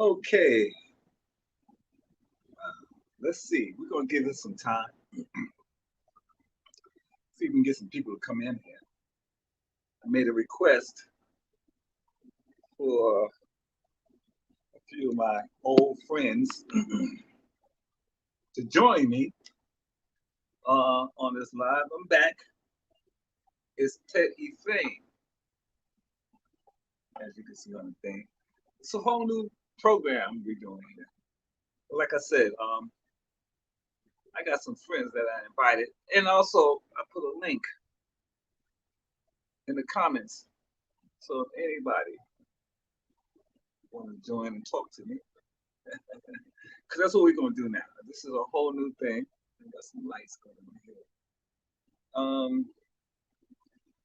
Okay, let's see. We're gonna give this some time. See if we can get some people to come in here. I made a request for a few of my old friends to join me on this live. I'm back. It's Ted E. Fame, as you can see on the thing. It's a whole new program we're doing here. Like I said, I got some friends that I invited, and also I put a link in the comments. So if anybody want to join and talk to me, because that's what we're gonna do now. This is a whole new thing. I got some lights going on here.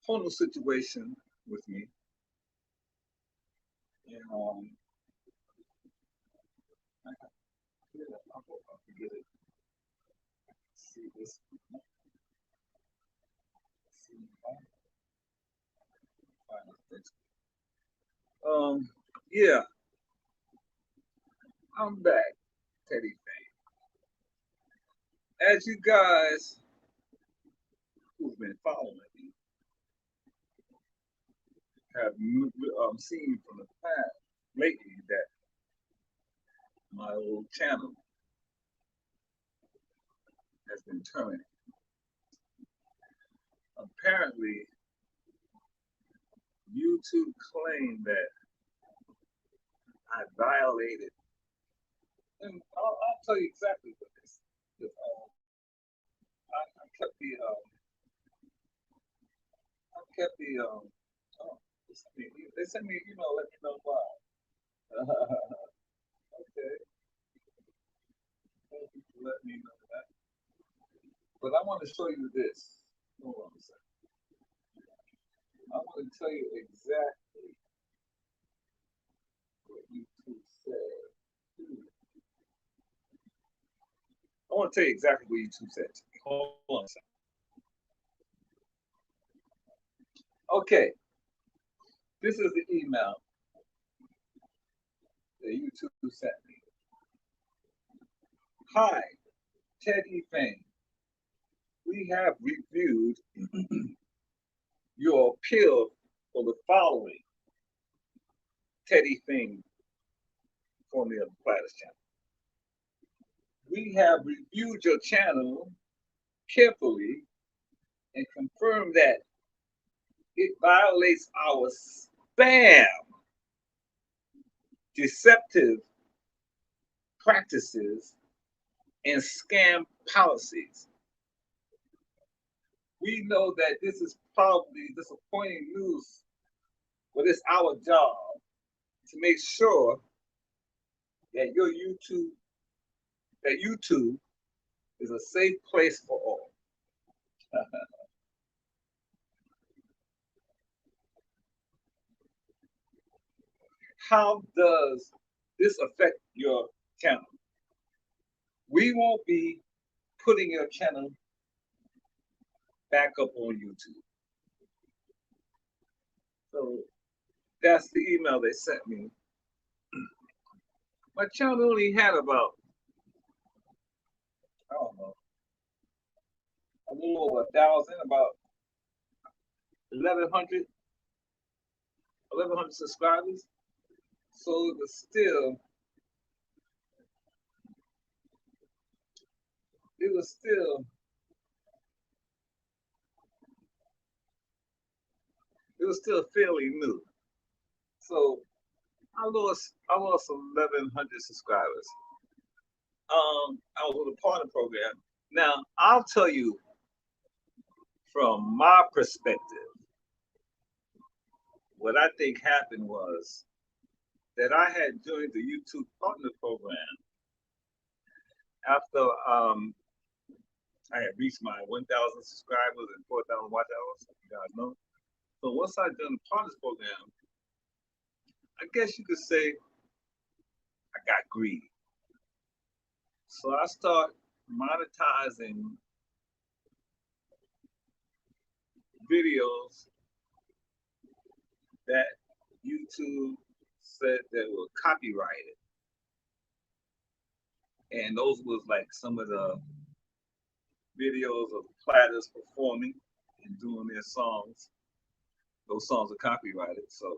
Whole new situation with me. And I hope I can get it. See this. See yeah, I'm back, Teddy Fame. As you guys who've been following me have seen from the past lately that my old channel has been terminated. Apparently, YouTube claimed that I violated, and I'll tell you exactly what this. I kept the oh, they sent me, let me know why. Okay, thank you for letting me know that. But I want to show you this. Hold on a second. I want to tell you exactly what YouTube said. I want to tell you exactly what YouTube said to me. Hold on a second. Okay, this is the email that YouTube sent me. Hi, Ted E. Fame. We have reviewed your appeal for the following. Teddy Fame, formerly of the Platters channel. We have reviewed your channel carefully and confirmed that it violates our spam, deceptive practices, and scam policies. We know that this is probably disappointing news, but it's our job to make sure that YouTube is a safe place for all. How does this affect your channel? We won't be putting your channel back up on YouTube. So that's the email they sent me. My channel only had about, I don't know, a little over 1,000, about 1,100 subscribers. So it was still, it was still, it was still fairly new. So I lost 1,100 subscribers. I was with a partner program. Now I'll tell you from my perspective, what I think happened was that I had joined the YouTube partner program after I had reached my 1,000 subscribers and 4,000 watch hours. You guys know. So once I done the partners program, I guess you could say I got greedy. So I start monetizing videos that YouTube said that were copyrighted. And those was like some of the videos of Platters performing and doing their songs. Those songs are copyrighted, so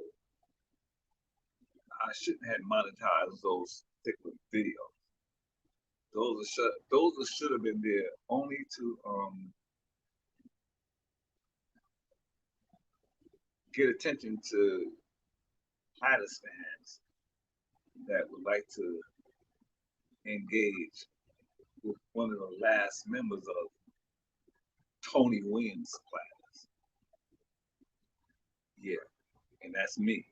I shouldn't have monetized those particular videos. Those should have been there only to get attention to Platters fans that would like to engage with one of the last members of Tony Williams' Platters. Yeah, and that's me.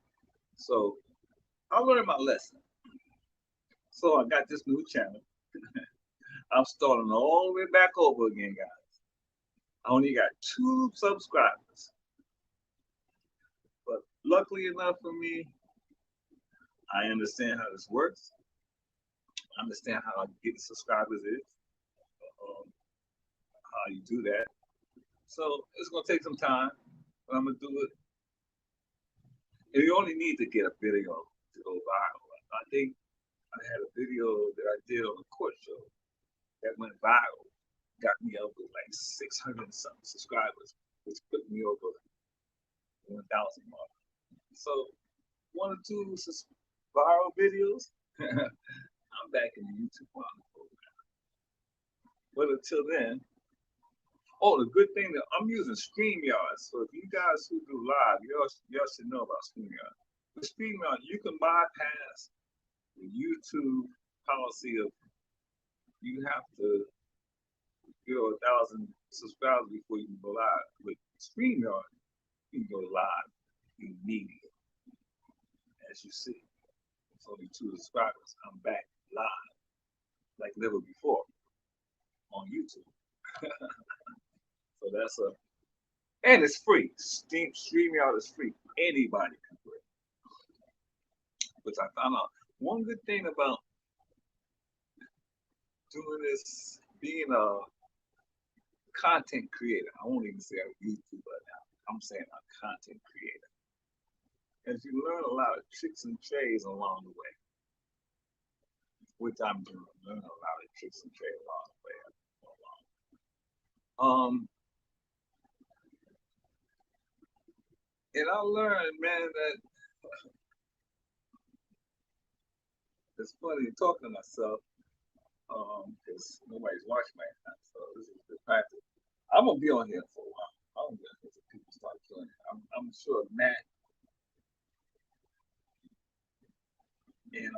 So I learned my lesson. So I got this new channel. I'm starting all the way back over again, guys. I only got 2 subscribers. But luckily enough for me, I understand how this works. I understand how getting subscribers is, how you do that. So it's gonna take some time, but I'm gonna do it. And you only need to get a video to go viral. I think I had a video that I did on a court show that went viral, got me up with like 600 something subscribers, which put me over 1,000 mark. So 1 or 2 viral videos, I'm back in the YouTube program. But until then, oh, the good thing that I'm using StreamYard. So if you guys who do live, y'all should know about StreamYard. With StreamYard, you can bypass the YouTube policy of you have to get 1,000 subscribers before you can go live. With StreamYard, you can go live immediately. As you see, it's only 2 subscribers. I'm back live like never before on YouTube. So that's and it's free. StreamYard is free. Anybody can do it. Which I found out. One good thing about doing this, being a content creator, I won't even say a YouTuber now. I'm saying a content creator. As you learn a lot of tricks and trades along the way, which I'm doing, learning a lot of tricks and trades along the way. And I learned, man, that it's funny talking to myself because nobody's watching my account. So this is the practice. I'm gonna be on here for a while. I'm gonna get people start joining. I'm sure Matt and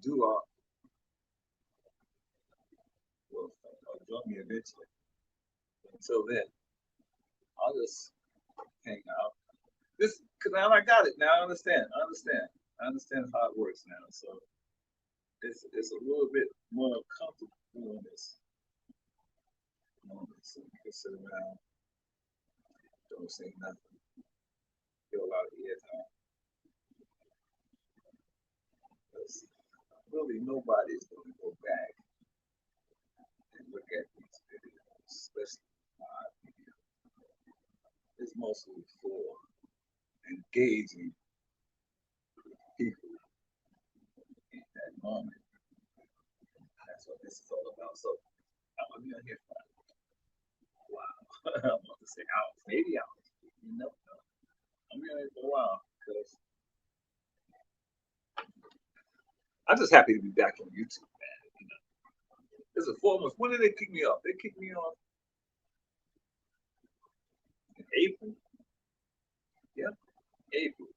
Dua will join me eventually. Until then, I'll just hang out. This, cause now I got it. Now I understand. I understand how it works now. So it's a little bit more comfortable doing this. So you can sit around, don't say nothing, get a lot of airtime. Because really nobody's going to go back and look at these videos, especially my videos. It's mostly for engaging people in that moment. That's what this is all about. So I'm gonna be on here for wow. I'm about to say hours, maybe hours. You never know. I'm gonna be on here for a while because I'm just happy to be back on YouTube, man. You know, this is 4 months. When did they kick me off? They kicked me off in April. Yep, April,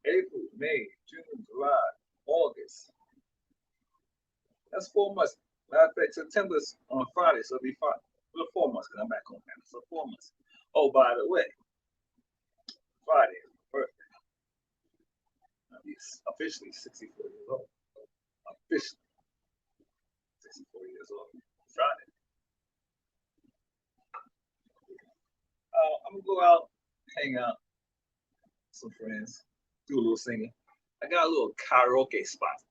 May, June, July, August. That's 4 months. Matter of fact, September's on Friday, so it'll be fine. Well, 4 months because I'm back on now. So 4 months. Oh, by the way, Friday is my birthday. I'll be officially 64 years old. Officially 64 years old. Friday. I'm gonna go out, hang out, with some friends, do a little singing. I got a little karaoke spot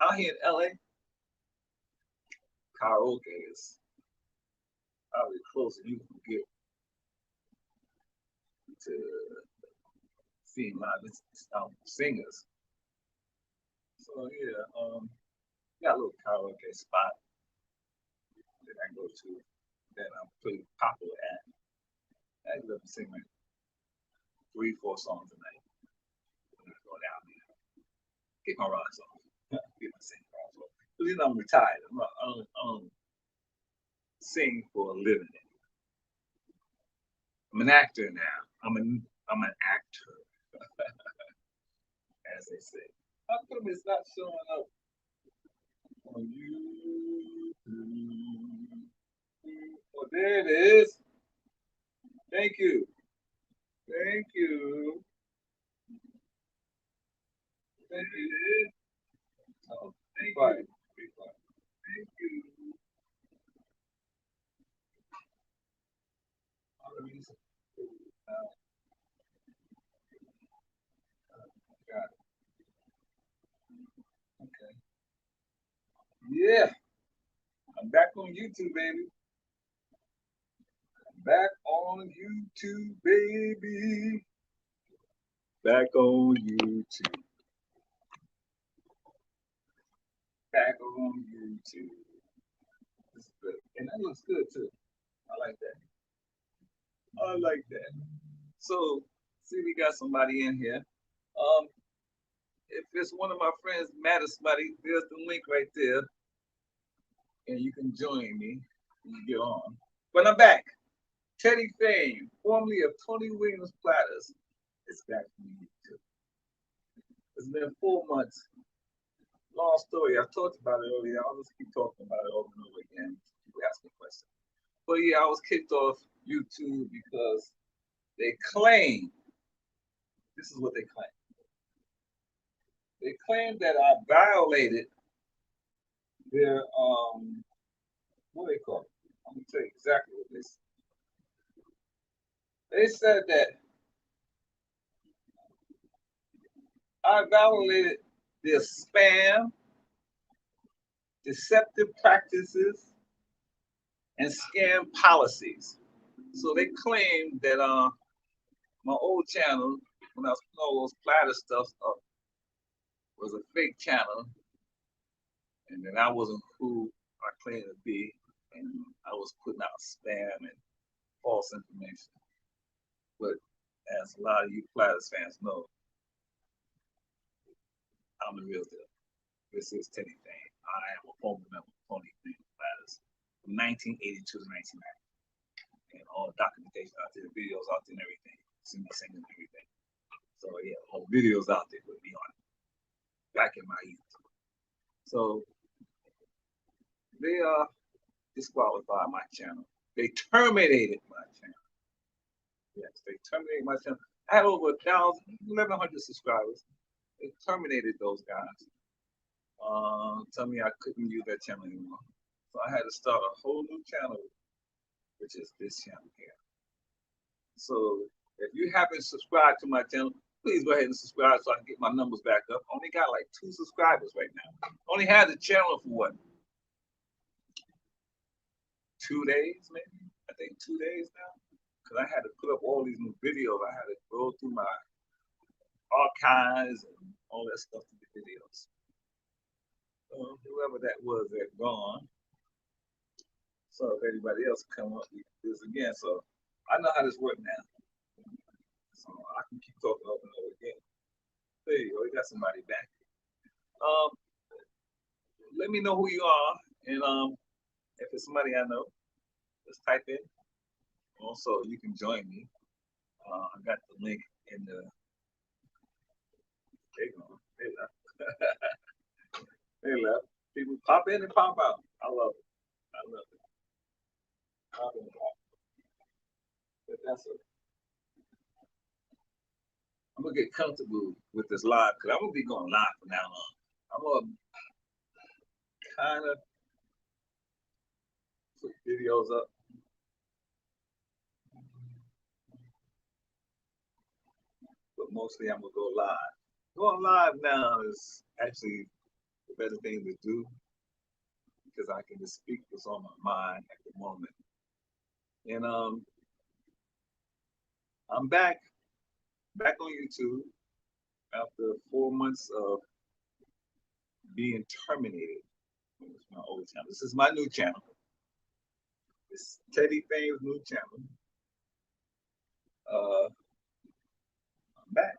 out here in LA. Karaoke is probably closer you can get to seeing live singers. So yeah, got a little karaoke spot. that I go to that I'm pretty popular at. I love to sing like 3, 4 songs a night. When I go down there, get my rocks off, get my singing rocks off. Because you know I'm retired. I don't sing for a living. I'm an actor now. I'm an actor, as they say. How come it's not showing up on YouTube? Oh, there it is. Thank you. Thank you. Thank you. Oh, thank you. Thank you. Got it. Okay. Yeah, I'm back on YouTube, baby. Back on YouTube, baby. Back on YouTube. Back on YouTube. This is good. And that looks good too. I like that. I like that. So, see, we got somebody in here. If it's one of my friends, matter somebody, there's the link right there. And you can join me when you get on. But I'm back. Teddy Fame, formerly of Tony Williams Platters, is back from YouTube. It's been 4 months. Long story. I talked about it earlier. I'll just keep talking about it over and over again. People ask me questions. But yeah, I was kicked off YouTube because they claim, this is what they claim. They claim that I violated their what do they call it? I'm gonna tell you exactly what they said. They said that I violated their spam, deceptive practices, and scam policies. So they claim that my old channel, when I was putting all those platter stuff up, was a fake channel, and that I wasn't who I claimed to be, and I was putting out spam and false information. But as a lot of you Platters fans know, I'm the real deal. This is Teddy Fame. I am a former member of Tony Williams Platters from 1982 to 1990. And all the documentation out there, videos out there and everything. See me singing and everything. So yeah, all videos out there with me on it. Back in my youth. So they disqualified my channel. They terminated my channel. Yes, they terminated my channel. I had over 1,100 subscribers. They terminated those guys. Tell me I couldn't use that channel anymore. So I had to start a whole new channel, which is this channel here. So if you haven't subscribed to my channel, please go ahead and subscribe so I can get my numbers back up. Only got like 2 subscribers right now. Only had the channel for what? 2 days, maybe? I think 2 days now. Because I had to put up all these new videos. I had to go through my archives and all that stuff to the videos. Whoever that was, they're gone. So if anybody else come up, we can do this again. So I know how this works now. So I can keep talking over and over again. There you go. We got somebody back. Let me know who you are, and if it's somebody I know, just type in. Also, you can join me. I got the link in the. They gone. They left. They left. People pop in and pop out. I love it. I love it. Pop in and pop. But that's it. I'm gonna get comfortable with this live because I'm gonna be going live from now on. I'm gonna kind of put videos up. But mostly I'm gonna go live. Going live now is actually the better thing to do because I can just speak what's on my mind at the moment. And I'm back on YouTube after 4 months of being terminated. It's my old channel. This is my new channel. It's Teddy Fame's new channel. I'm back.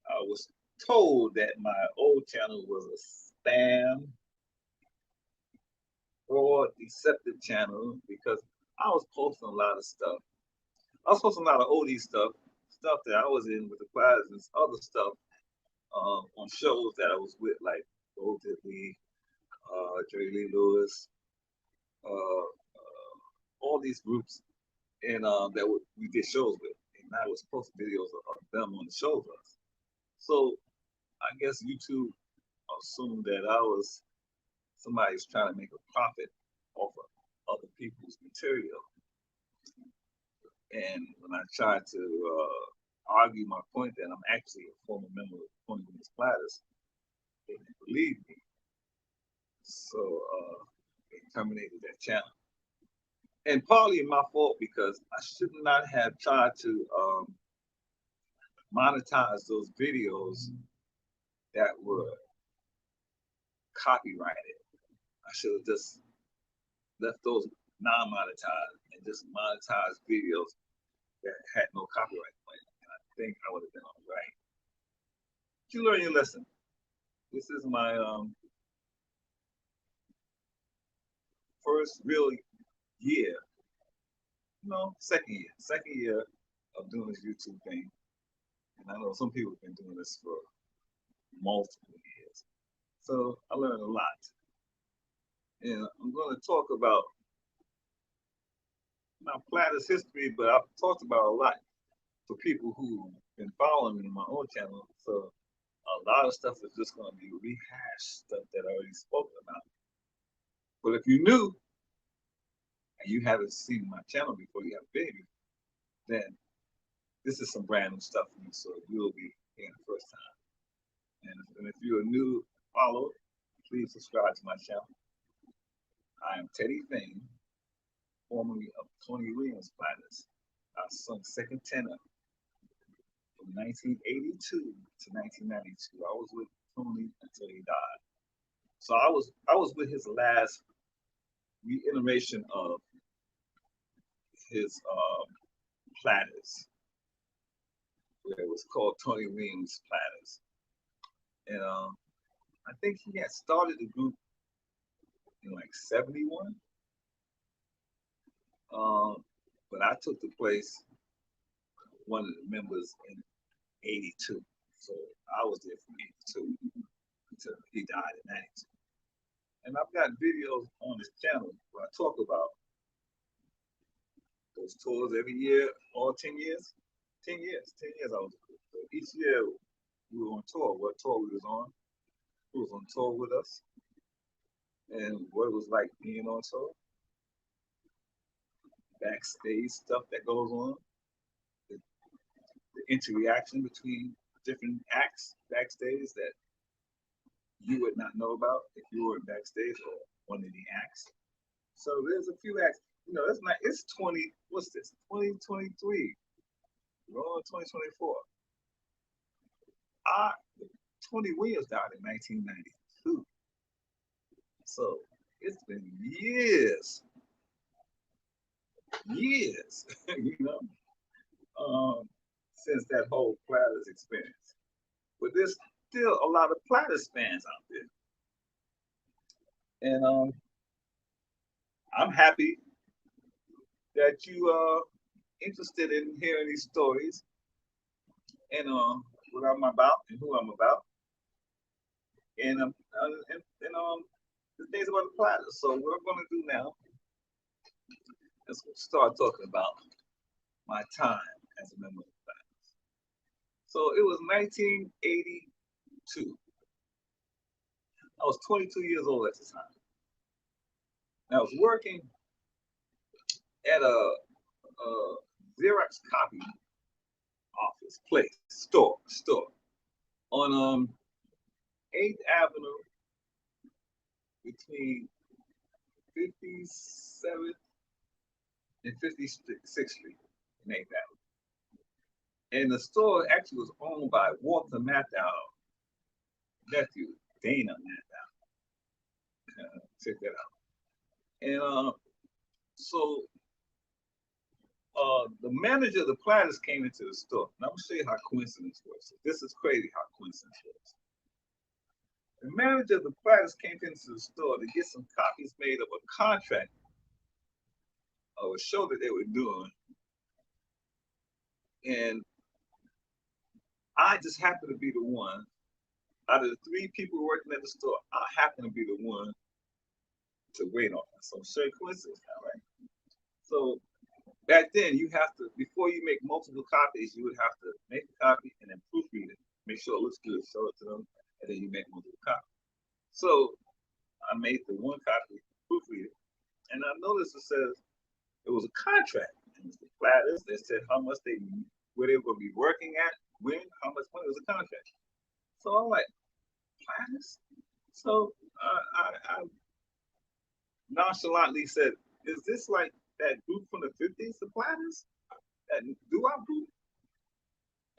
I was told that my old channel was a spam or deceptive channel because I was posting a lot of stuff. I was posting a lot of oldie stuff that I was in with the Platters and other stuff on shows that I was with, like Bo Diddley, Jerry Lee Lewis, all these groups, and we did shows with, and I was posting videos of them on the shows with us. So I guess YouTube assumed that I was somebody's trying to make a profit off of other people's material. And when I tried to argue my point that I'm actually a former member of one of these Platters, they didn't believe me. So they terminated that channel. And partly my fault because I should not have tried to monetize those videos that were copyrighted. I should have just left those non-monetized and just monetized videos that had no copyright claim. And I think I would have been all right. But you learn your lesson. This is my first real year, second year of doing this YouTube thing. And I know some people have been doing this for multiple years. So I learned a lot. And I'm going to talk about not Platters history, but I've talked about a lot for people who've been following me on my own channel. So a lot of stuff is just going to be rehashed stuff that I already spoken about. But if you're new and you haven't seen my channel before you have a baby, then this is some brand new stuff for you. So you'll be hearing the first time. And if you're a new follower, please subscribe to my channel. I am Teddy Fame, formerly of Tony Williams Platters. I sung second tenor from 1982 to 1992. I was with Tony until he died. So I was with his last reiteration of his Platters, where it was called Tony Williams Platters. And I think he had started the group in like 71. But I took the place of one of the members in 82. So I was there from 82 until he died in 92. And I've got videos on this channel where I talk about those tours every year, all 10 years. 10 years I was there. So each year we were on tour, what tour we was on, who was on tour with us, and what it was like being on tour. Backstage stuff that goes on, the interaction between different acts backstage that you would not know about if you were backstage or one of the acts. So there's a few acts, it's 20, what's this, 2023, we're on 2024. Tony Williams died in 1992. So it's been years, since that whole Platters experience. But there's still a lot of Platters fans out there. And I'm happy that you are interested in hearing these stories and what I'm about and who I'm about. And the things about the Platters. So what I'm going to do now is start talking about my time as a member of the Platters. So it was 1982. I was 22 years old at the time. And I was working at a Xerox copy office, place, store on 8th Avenue between 57th and 56th Street in 8th Avenue. And the store actually was owned by Walter Matthau's nephew, Dana Matthau. check that out. And so the manager of the Platters came into the store. Now I'm gonna show you how coincidence works. This is crazy how coincidence works. The manager of the Platters came into the store to get some copies made of a contract of a show that they were doing, and I just happened to be the one out of the 3 people working at the store. I happen to be the one to wait on. So sure coincidence now, right? So back then, you have to, before you make multiple copies, you would have to make a copy and then proofread it, make sure it looks good, show it to them, and then you make multiple copies. So I made the one copy, proofread it, and I noticed it says it was a contract. And it's the Platters. They said how much where they were going to be working at, when, how much money. It was a contract. So I'm like, Platters? So I nonchalantly said, is this like that group from the 50s, the Platters? That doo-wop group?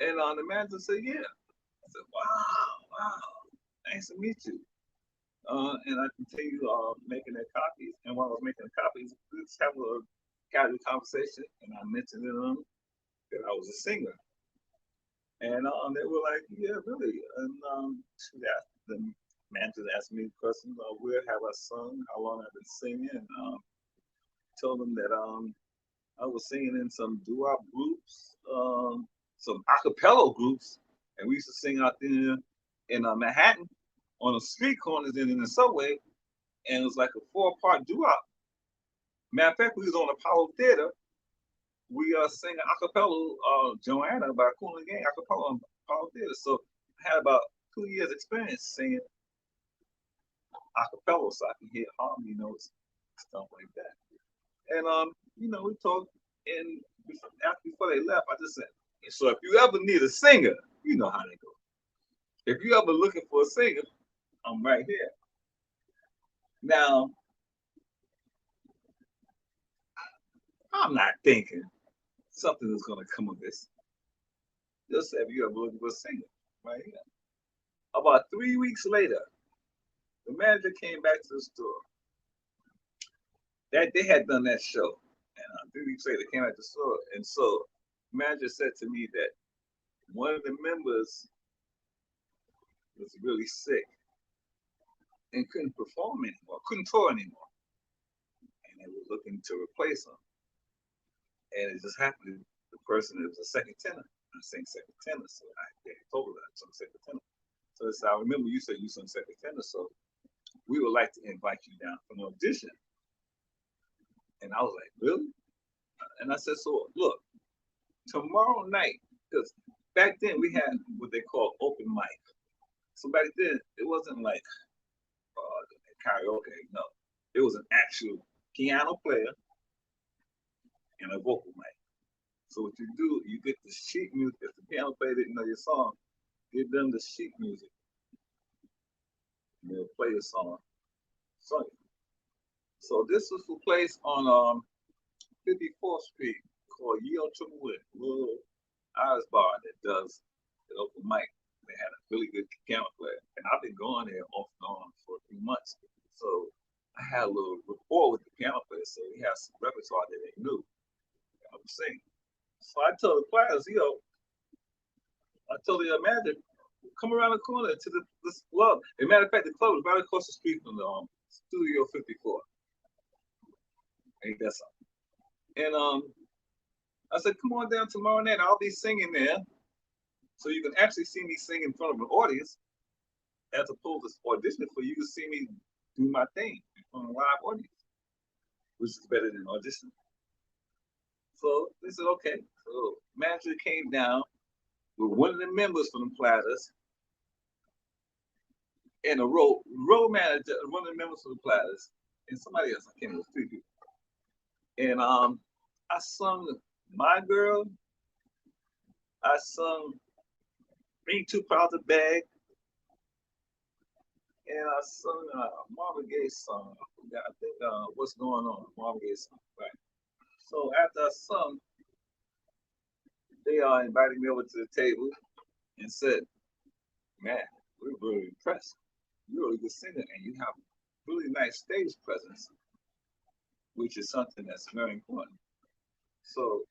And the manager said, yeah. I said, wow, nice to meet you. And I continued making their copies. And while I was making the copies, we just have a casual conversation. And I mentioned to them that I was a singer. And they were like, yeah, really. And the manager asked me questions, where have I sung, how long I've been singing. And told them that I was singing in some doo-wop groups, some a cappella groups, and we used to sing out there in Manhattan on the street corners and in the subway, and it was like a 4-part doo-wop. Matter of fact, we was on Apollo Theater. We sang a cappella, Joanna by Kool and Gang, a cappella on Apollo Theater. So I had about 2 years experience singing a cappella, so I can hear harmony notes, stuff like that. And we talked, and before they left, I just said, so if you ever need a singer, you know how they go. If you ever looking for a singer, I'm right here. Now, I'm not thinking something is gonna come of this. Just if you ever looking for a singer, right here. About 3 weeks later, the manager came back to the store. That they had done that show, and 3 weeks later, they came back to the store, and so the manager said to me that one of the members was really sick and couldn't perform anymore, couldn't tour anymore, and they were looking to replace him. And it just happened the person was a second tenor. I sang second tenor, so they told her that I sung second tenor. So I remember you said you sung second tenor, so we would like to invite you down for an audition. And I was like, really? And I said, so look, tomorrow night, because back then we had what they call open mic. So back then it wasn't like karaoke, no. It was an actual piano player and a vocal mic. So what you do, you get the sheet music. If the piano player didn't know your song, give them the sheet music. And they'll play your song. So this was a place on 54th Street called Yale Triple little Irish bar that does the open mic. They had a really good piano player. And I've been going there off and on for a few months. So I had a little rapport with the piano player. So he had some repertoire that they knew I was singing. So I told the Platters, I told the manager, come around the corner to this club. As a matter of fact, the club was right across the street from the Studio 54. Ain't that something? And I said, come on down tomorrow night. I'll be singing there. So you can actually see me sing in front of an audience as opposed to auditioning for you to see me do my thing in front of a live audience, which is better than auditioning. So they said, okay. So manager came down with one of the members from the Platters and a road manager, one of the members from the Platters, and somebody else. I can't remember, 3 people. And I sung My Girl. I sung Ain't Too Proud to Beg. And I sung Marvin Gaye's song. I think What's Going On, Marvin Gaye's song, right? So after I sung, they invited me over to the table and said, man, we're really impressed. You're a really good singer and you have really nice stage presence, which is something that's very important. So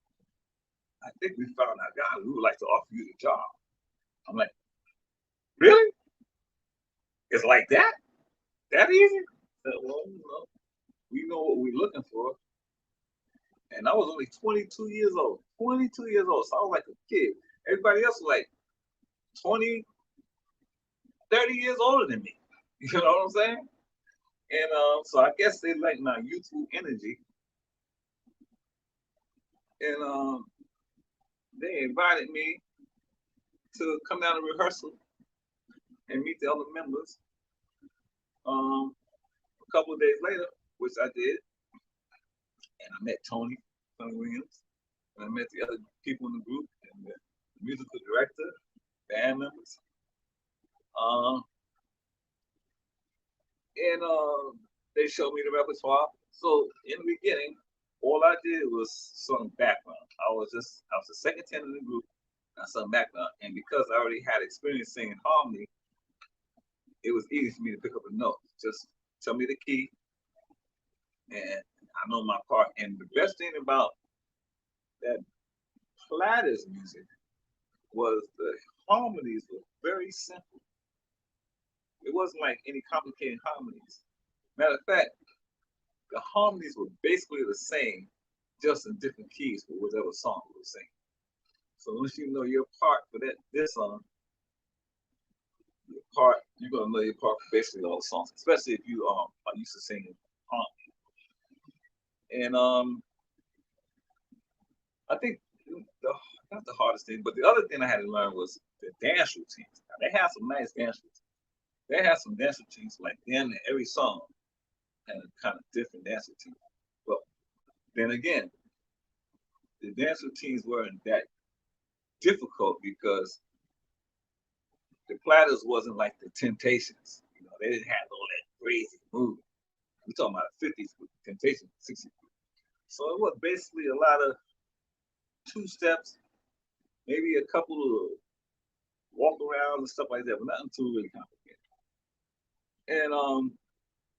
I think we found our guy. We would like to offer you the job. I'm like, really? It's like that? That easy? I said, well, we know what we're looking for. And I was only 22 years old. 22 years old. So I was like a kid. Everybody else was like 20, 30 years older than me. You know what I'm saying? And so I guess they like my youthful energy. And they invited me to come down to rehearsal and meet the other members. A couple of days later, which I did, and I met Tony Williams, and I met the other people in the group, and the musical director, band members. And they showed me the repertoire. So in the beginning, all I did was sung background. I was the second tenor in the group. I sung background, and because I already had experience singing harmony, it was easy for me to pick up a note. Just tell me the key, and I know my part. And the best thing about that Platters music was the harmonies were very simple. It wasn't like any complicated harmonies. Matter of fact, the harmonies were basically the same, just in different keys for whatever song we were singing. So once you know your part for this song, you're gonna know your part for basically all the songs, especially if you are used to singing harmony. And I think not the hardest thing, but the other thing I had to learn was the dance routines. Now, they have some nice dance routines. They have some dance routines like them in every song and a kind of different dance routine. But then again, the dance routines weren't that difficult because the Platters wasn't like the Temptations. They didn't have all that crazy movement. We're talking about the 50s with Temptations, 60s. So it was basically a lot of two steps, maybe a couple of walk around and stuff like that, but nothing too really complicated. And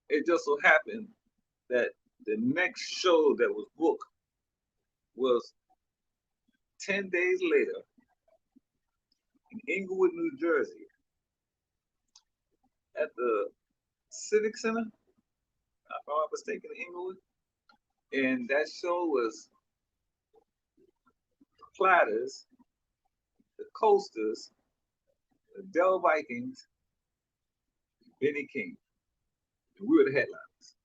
it just so happened that the next show that was booked was 10 days later in Inglewood, New Jersey, at the Civic Center, if I'm not mistaken, in Inglewood. And that show was Platters, the Coasters, the Del Vikings, Benny King. And we were the headliners.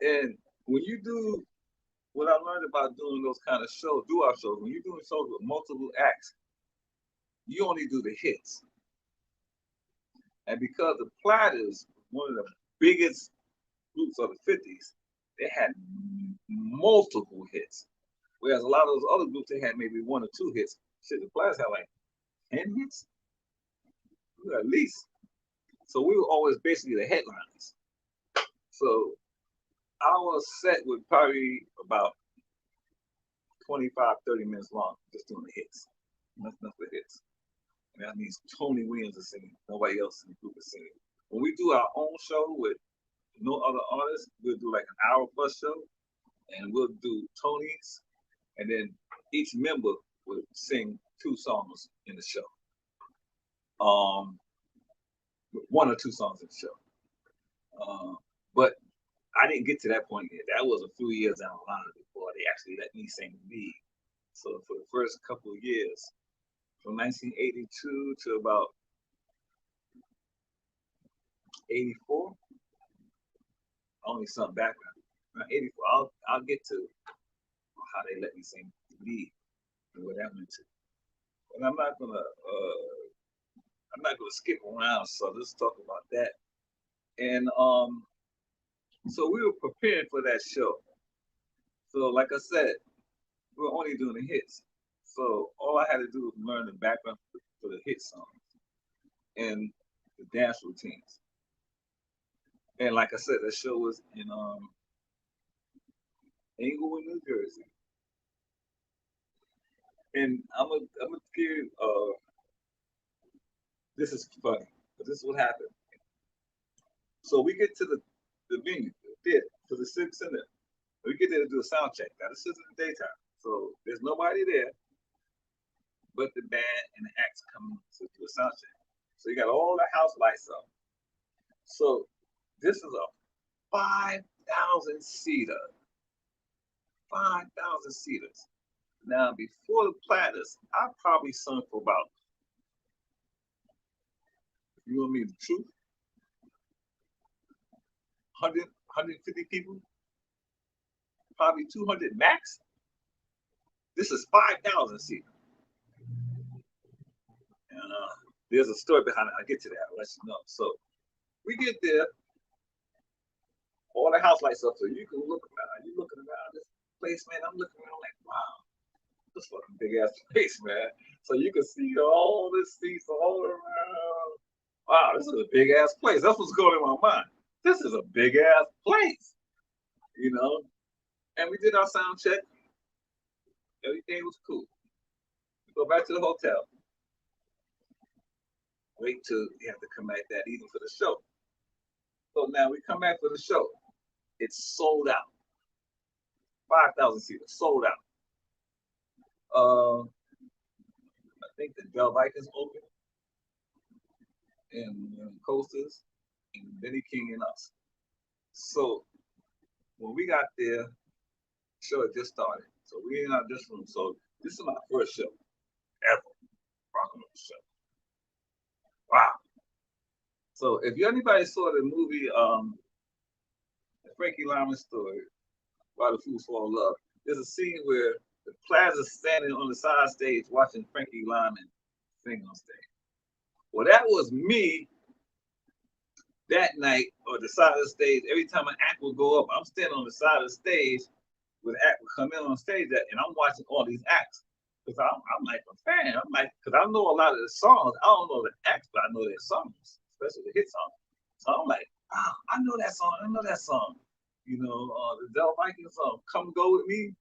And when you do what I learned about doing those kind of shows, doo-wop shows, when you're doing shows with multiple acts, you only do the hits. And because the Platters, one of the biggest groups of the 50s, they had multiple hits. Whereas a lot of those other groups, they had maybe one or two hits. Shit, the Platters had like 10 hits? At least. So we were always basically the headliners. So our set would probably be about 25, 30 minutes long, just doing the hits. Nothing but hits. And that means Tony Williams is singing. Nobody else in the group is singing. When we do our own show with no other artists, we'll do like an hour plus show, and we'll do Tony's, and then each member would sing 2 songs in the show. One or 2 songs in the show. But I didn't get to that point yet. That was a few years down the line before they actually let me sing the lead. So for the first couple of years, from 1982 to about 84, I only sung background. Around 84, I'll get to how they let me sing the lead and what that meant to. And I'm not gonna skip around, so let's talk about that. And so we were preparing for that show. So like I said, we were only doing the hits. So all I had to do was learn the background for the hit songs and the dance routines. And like I said, that show was in Inglewood, New Jersey. And I'm gonna give this is funny, but this is what happened. So we get to the venue, the theater, to the Civic Center. We get there to do a sound check. Now this is in the daytime, so there's nobody there but the band and the acts coming to do a sound check. So you got all the house lights up. So this is a 5,000 seater. 5,000 seaters. Now before the Platters, I probably sung for about, if you want me the truth, 150 people, probably 200 max. This is 5,000 seaters. And there's a story behind it. I'll get to that. I'll let you know. So we get there, all the house lights up, so you can look around. You're looking around this place, man. I'm looking around like, wow, this fucking big ass place, man. So you can see all the seats all around. Wow, this is a big ass place. That's what's going in my mind. This is a big ass place, you know. And we did our sound check. Everything was cool. We go back to the hotel. Wait till you have to come back that evening for the show. So now we come back for the show. It's sold out. 5,000 seaters, sold out. I think the Bell Vikings open, and Coasters, and Benny King and us. So when we got there, the show had just started. So we in our this room. So this is my first show ever, rock and roll show. Wow. So if anybody saw the movie, the Frankie Lyman story, Why the Fools Fall in Love, there's a scene where the Platters standing on the side stage watching Frankie Lyman sing on stage. Well, that was me that night on the side of the stage. Every time an act would go up, I'm standing on the side of the stage where the act would come in on stage, and I'm watching all these acts. Because I'm like a fan. I'm like, because I know a lot of the songs. I don't know the acts, but I know their songs, especially the hit songs. So I'm like, oh, I know that song. I know that song. You know, the Del Vikings song, Come Go With Me,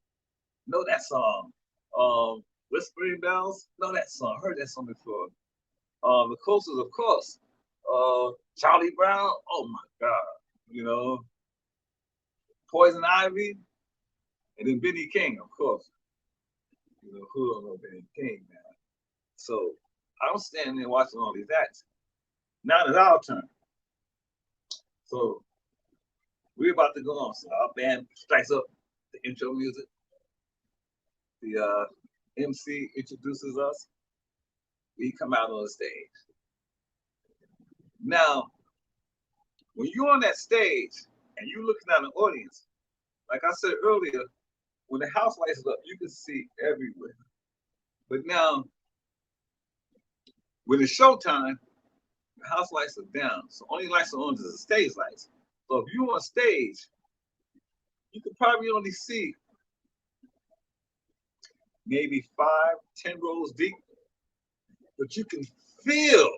know that song. Whispering Bells, know that song. Heard that song before. The Coasters, of course. Charlie Brown, oh my God. You know, Poison Ivy, and then Benny King, of course. You know, who don't know Benny King, man? So I'm standing there watching all these acts. Now it's our turn. So we're about to go on. So our band strikes up the intro music. The MC introduces us. We come out on the stage. Now, when you're on that stage and you're looking at the audience, like I said earlier, when the house lights is up, you can see everywhere. But now, when it's showtime, the house lights are down. So only lights are on is the stage lights. So if you're on stage, you could probably only see maybe 5, 10 rows deep. But you can feel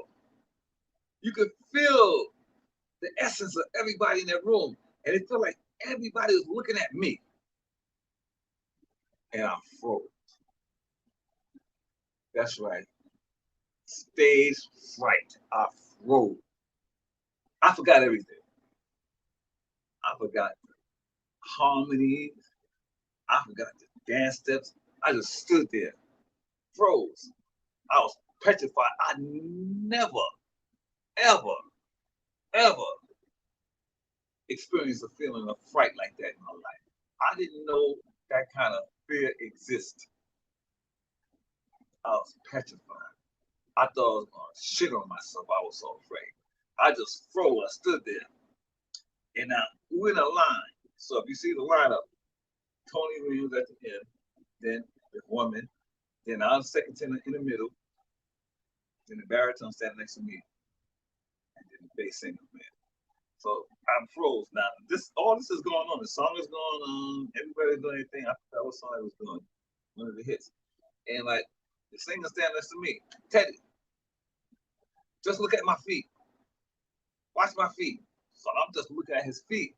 the essence of everybody in that room. And it felt like everybody was looking at me. And I froze. That's right. Stage fright. I froze. I forgot everything. I forgot harmonies. I forgot the dance steps. I just stood there, froze. I was petrified. I never, ever experienced a feeling of fright like that in my life. I didn't know that kind of fear exists. I was petrified. I thought I was going to shit on myself. I was so afraid. I just froze. I stood there. And now we're in a line. So if you see the lineup, Tony Williams at the end, then the woman, then I'm second tenor in the middle, then the baritone standing next to me, and then the bass singer, man. So I'm froze now. All this is going on. The song is going on. Everybody's doing anything. I forgot what song I was doing. One of the hits. And like the singer standing next to me, Teddy, just look at my feet. Watch my feet. So I'm just looking at his feet.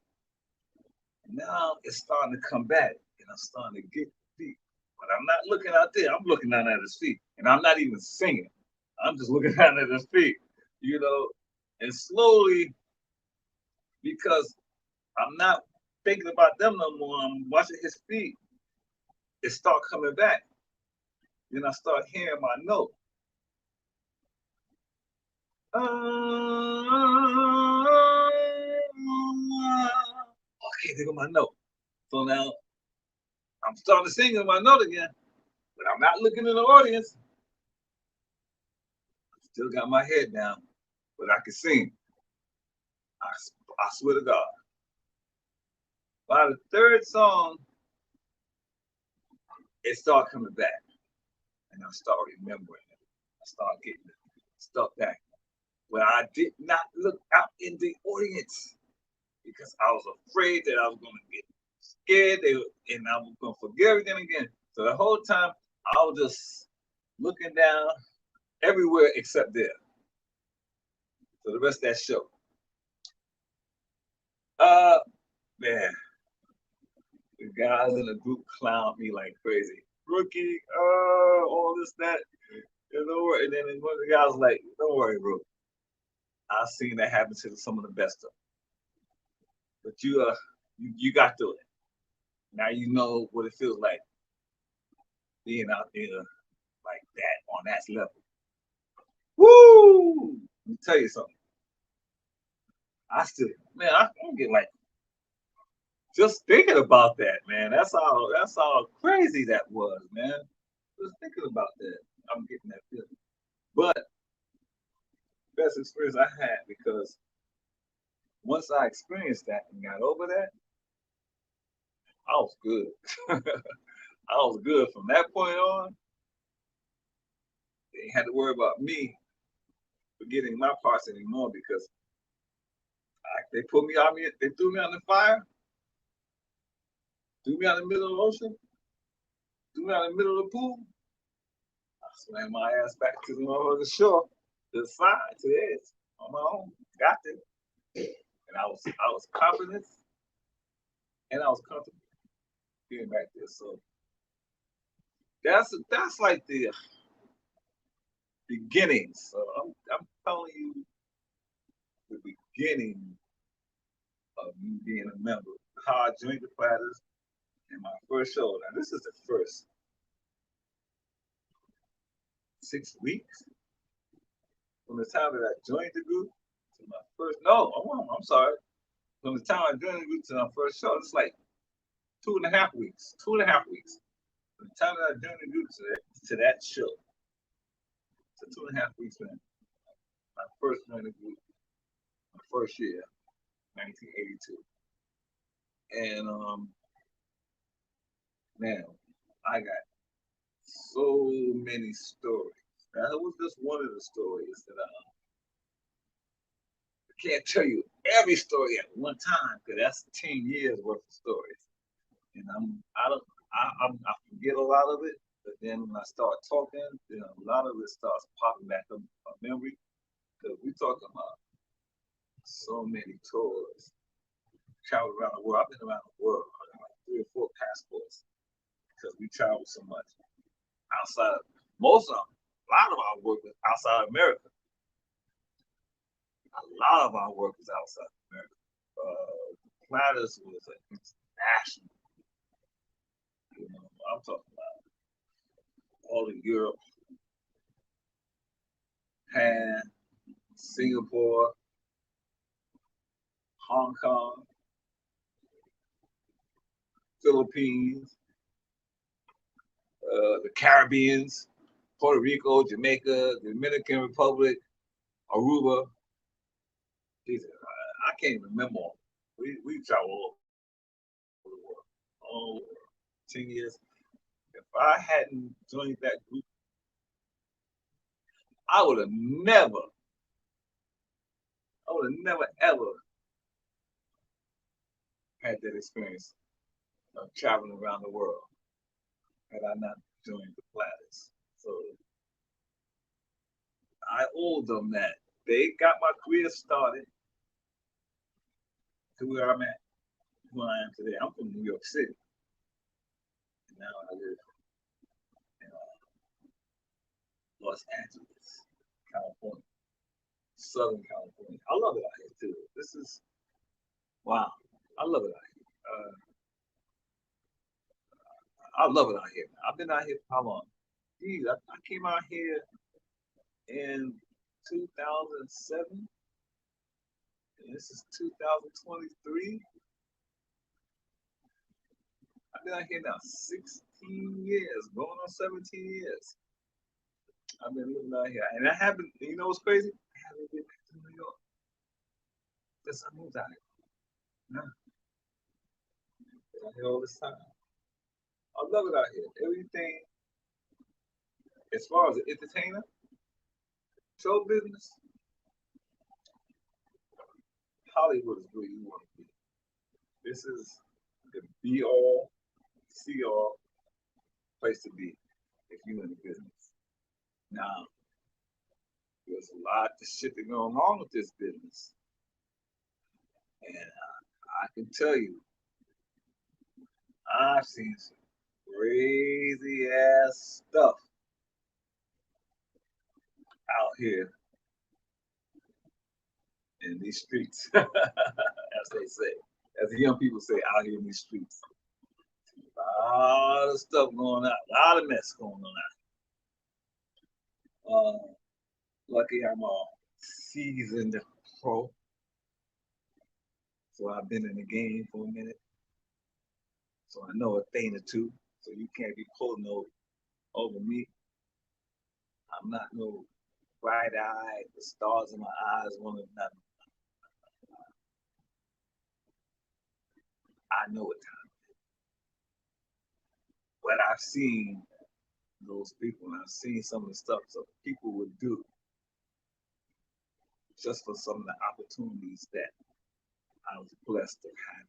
Now it's starting to come back, and I'm starting to get deep. But I'm not looking out there. I'm looking down at his feet, and I'm not even singing. I'm just looking down at his feet, you know. And slowly, because I'm not thinking about them no more. I'm watching his feet. It start coming back. Then I start hearing my note. I can't think of my note. So now I'm starting to sing my note again, but I'm not looking in the audience. I still got my head down, but I can sing. I swear to God. By the third song, it started coming back, and I started remembering it. I started getting stuff back. But I did not look out in the audience because I was afraid that I was going to get scared and I was going to forget everything again. So the whole time I was just looking down everywhere except there. So the rest of that show. Man, the guys in the group clowned me like crazy. Rookie, all this, that. And then one of the guys was like, don't worry, bro. I've seen that happen to some of the best of them. But you got through it. Now you know what it feels like being out there like that on that level. Woo! Let me tell you something. I'm getting like just thinking about that, man. That's how crazy that was, man. Just thinking about that, I'm getting that feeling. But best experience I had because once I experienced that and got over that, I was good. I was good from that point on. They ain't had to worry about me forgetting my parts anymore because they put me on me. They threw me on the fire, threw me out in the middle of the ocean, threw me out in the middle of the pool. I swam my ass back to the shore, to the side, to the edge, on my own. Got there, and I was confident, and I was comfortable being back there. So that's like the beginning. So I'm telling you the beginning of me being a member. How I joined the Platters in my first show. Now this is the first 6 weeks from the time that I joined the group to my first. No, I'm sorry. From the time I joined the group to my first show, it's like 2.5 weeks. 2.5 weeks. From the time that I joined the group to that show. So 2.5 weeks, man. My first joined the group, my first year, 1982. And man, I got so many stories. That was just one of the stories that I can't tell you every story at one time because that's 10 years worth of stories. And I forget a lot of it, but then when I start talking, then a lot of it starts popping back up in my memory because we talking about so many tours, traveled around the world. I've been around the world. I got like 3 or 4 passports because we travel so much outside of a lot of our work is outside of America. A lot of our work is outside of America. Platters was an international. You know, I'm talking about all of Europe, Japan, Singapore, Hong Kong, Philippines, the Caribbeans, Puerto Rico, Jamaica, the Dominican Republic, Aruba. Jesus, I can't even remember all. We travel all over the world. All 10 years. If I hadn't joined that group, I would have never ever had that experience of traveling around the world had I not joined the Platters. So I owe them that. They got my career started to where I'm at, where I am today. I'm from New York City. And now I live in Los Angeles, California, Southern California. I love it out here too. Wow, I love it out here. I love it out here. I've been out here for how long? Geez, I came out here in 2007, and this is 2023. I've been out here now 16 years, going on 17 years. I've been living out here, and I haven't. You know what's crazy? I haven't been back to New York since I moved out here. No, been out here all this time. I love it out here. Everything, as far as an entertainer, show business, Hollywood is where you want to be. This is the be all, see all place to be if you're in the business. Now, there's a lot of shit that going on with this business, and I can tell you, I've seen some crazy ass stuff out here in these streets, as they say, as the young people say, out here in these streets. A lot of stuff going on, a lot of mess going on. Lucky I'm a seasoned pro, so I've been in the game for a minute, so I know a thing or two. So you can't be pulling over me. I'm not no bright eyed, the stars in my eyes want to nothing. I know what time. But I've seen those people, and I've seen some of the stuff that people would do just for some of the opportunities that I was blessed to have.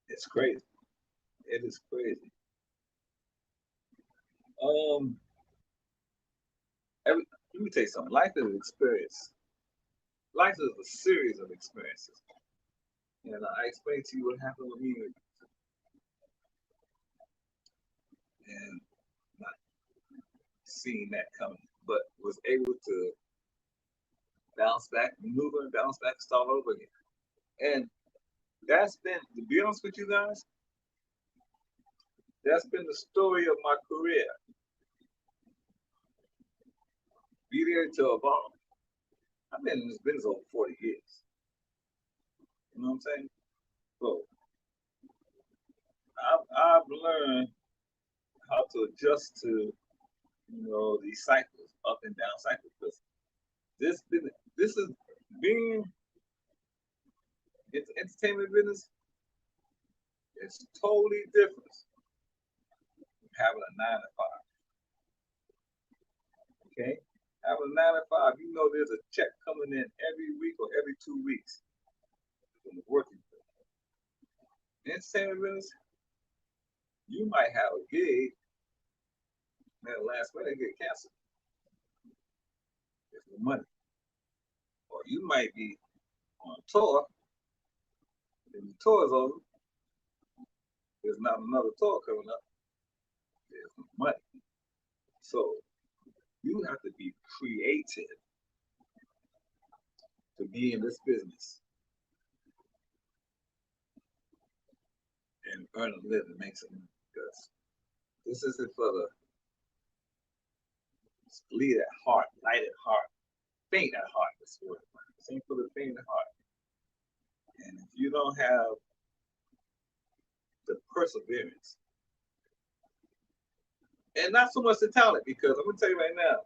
It's crazy. It is crazy. Um, let me tell you something. Life is an experience. Life is a series of experiences. And I explained to you what happened with me and not seeing that coming, but was able to bounce back, maneuver, and bounce back, start over again. And that's been, to be honest with you guys, that's been the story of my career. Be there to evolve. I've been in this business over 40 years. You know what I'm saying? So I've learned how to adjust to, these cycles, up and down cycles. Because this is being it's entertainment business. It's totally different from having a 9 to 5. Okay, having a 9 to 5, there's a check coming in every week or every 2 weeks from the working. Entertainment business, you might have a gig, and at the last minute get canceled. There's no money. Or you might be on a tour, and the tour is over. There's not another tour coming up. There's no money. So you have to be creative to be in this business and earn a living, make some money. Because this isn't for the bleed at heart, light at heart, faint at heart. This word. This ain't for the faint at heart. And if you don't have the perseverance, and not so much the talent, because I'm gonna tell you right now,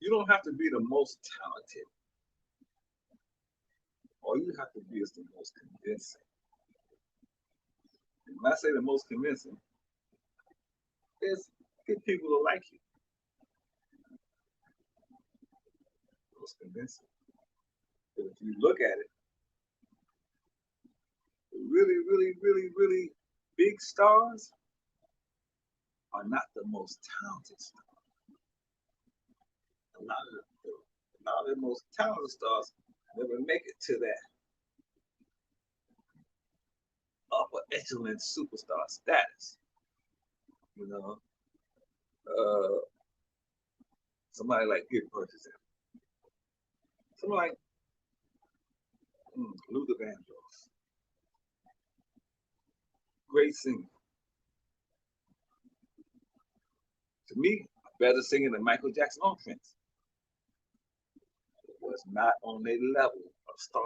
you don't have to be the most talented. All you have to be is the most convincing. And when I say the most convincing, is get people to like you. Most convincing. But if you look at it, the really, really, really, really big stars are not the most talented stars. A lot of the most talented stars never make it to that upper echelon superstar status. Somebody like Peter, for example. Someone like Luther Vandross, great singer. To me, better singer than Michael Jackson or Prince. Was not on their level of star.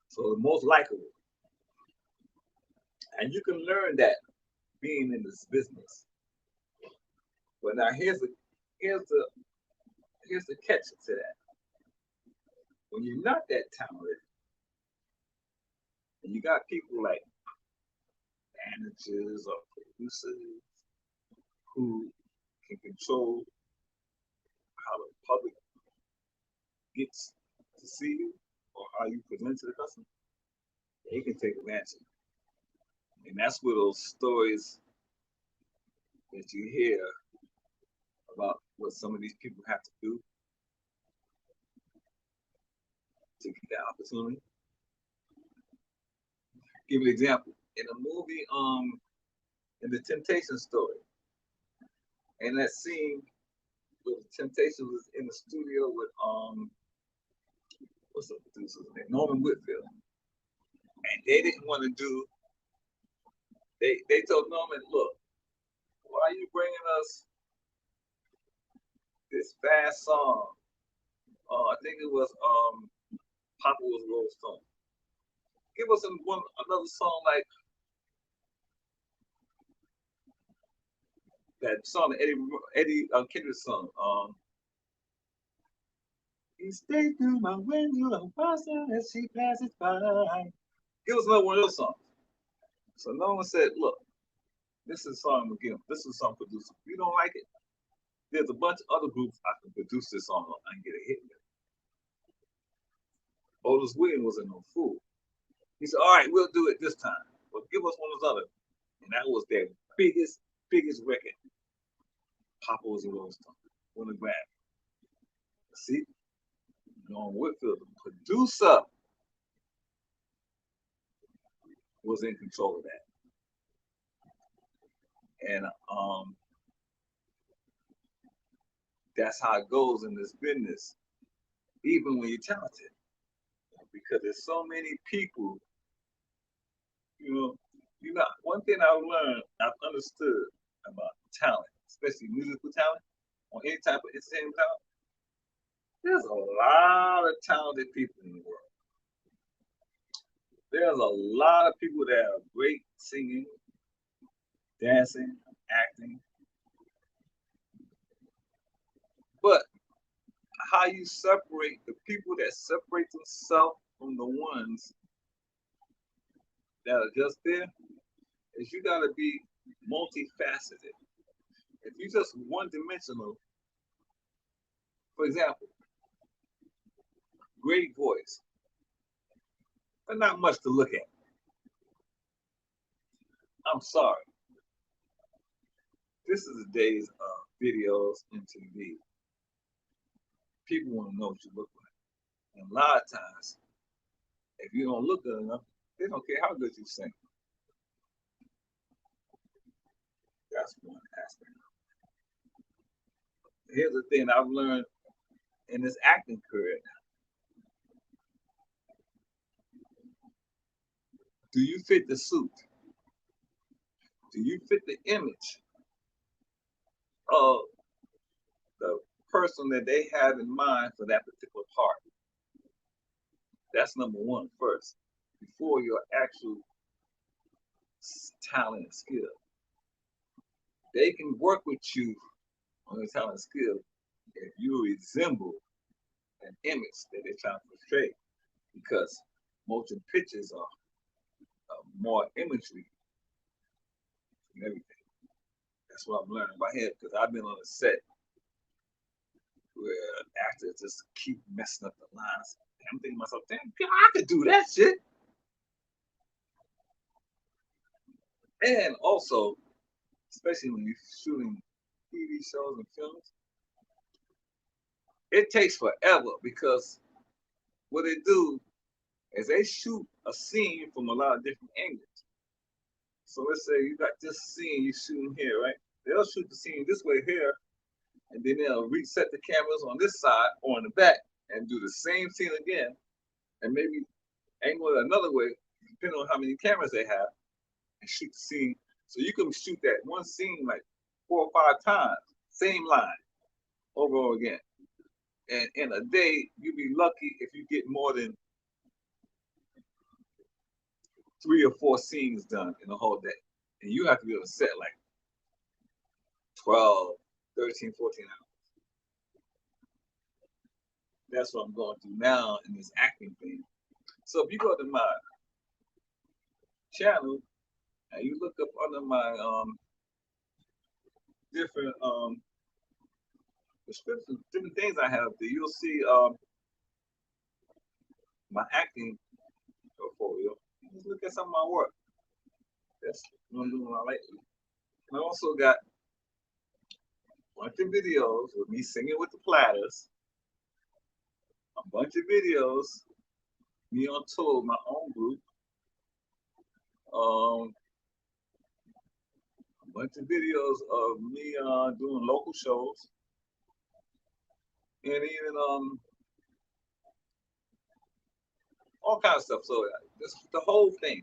So the most likable. And you can learn that being in this business. But now here's the here's the catch to that. When you're not that talented, and you got people like managers or producers who can control how the public gets to see you or how you present to the customer, they can take advantage of it. And that's where those stories that you hear about what some of these people have to do to get that opportunity. Give an example. In a movie, in the Temptation story, and that scene where the Temptation was in the studio with what's the producer's name? Norman Whitfield. And they didn't want to do, they told Norman, look, why are you bringing us this fast song? I think it was Papa Was Rolling Stone. Give us another song like that song that Eddie Kendrick's song. He stayed through my window and watched her as she passes by. Give us another one of those songs. So no one said, look, this is a song again. This is a song producer. If you don't like it, there's a bunch of other groups I can produce this song on and get a hit with. Otis Williams wasn't no fool. He said, all right, we'll do it this time. But give us one of those other. And that was their biggest record. Papa Was a Rolling Stone. Won a Grammy. See? Norman Whitfield, the producer, was in control of that. And that's how it goes in this business, even when you're talented. Because there's so many people, one thing I've understood about talent, especially musical talent, or any type of entertainment talent, there's a lot of talented people in the world. There's a lot of people that are great singing, dancing, acting. But how you separate the people that separate themselves from the ones that are just there is you got to be multifaceted. If you're just one-dimensional, for example, great voice, but not much to look at. I'm sorry. This is the days of videos and TV. People want to know what you look like. And a lot of times, if you don't look good enough, they don't care how good you sing. That's one aspect. Here's the thing I've learned in this acting career. Do you fit the suit? Do you fit the image of the person that they have in mind for that particular part? That's number one first, before your actual talent and skill. They can work with you on your talent and skill if you resemble an image that they're trying to portray, because motion pictures are more imagery and everything. That's what I'm learning about here, because I've been on a set where actors just keep messing up the lines. I'm thinking to myself, damn, I could do that shit. And also, especially when you're shooting TV shows and films, it takes forever, because what they do is they shoot a scene from a lot of different angles. So let's say you got this scene you're shooting here, right? They'll shoot the scene this way here, and then they'll reset the cameras on this side or on the back and do the same scene again, and maybe angle it another way, depending on how many cameras they have, and shoot the scene. So you can shoot that one scene like 4 or 5 times, same line, over and over again. And in a day, you'll be lucky if you get more than 3 or 4 scenes done in a whole day. And you have to be able to set like 12, 13, 14 hours. That's what I'm going through now in this acting thing. So if you go to my channel and you look up under my different descriptions, different things I have there, you'll see my acting portfolio. Just look at some of my work. That's what I'm doing lately. And I also got a bunch of videos with me singing with the Platters, a bunch of videos, me on tour, my own group, a bunch of videos of me doing local shows, and even all kinds of stuff. So this the whole thing.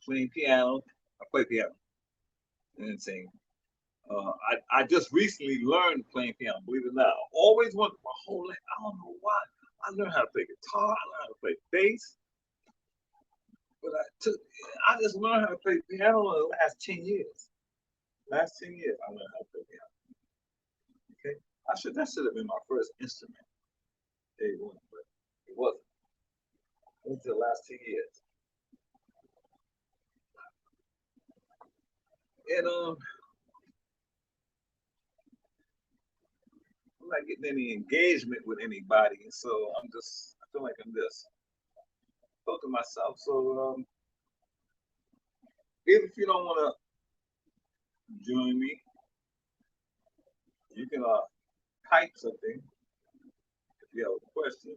Playing piano, I play piano and sing. I just recently learned playing piano, believe it or not. I always wanted my whole life. I don't know why. I learned how to play guitar, I learned how to play bass. But I just learned how to play piano in the last 10 years. Last 10 years, I learned how to play piano. Okay? That should have been my first instrument. But it wasn't. Until the last 10 years. And I'm not getting any engagement with anybody, so I feel like I'm just talking to myself. So if you don't want to join me, you can type something if you have a question.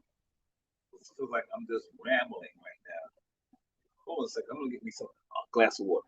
It feels like I'm just rambling right now. Hold on a second, I'm gonna get me some glass of water.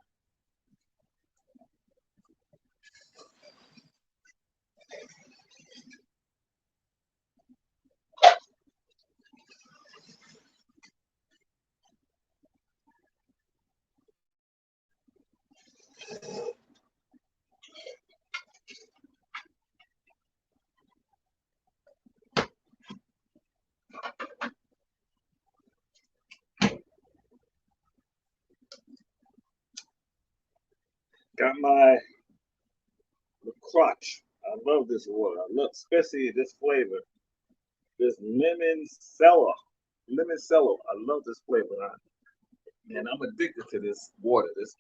Got my crotch. I love this water. I love, especially this flavor. This lemon cellar. Lemon cellar. I love this flavor. And I'm addicted to this water. This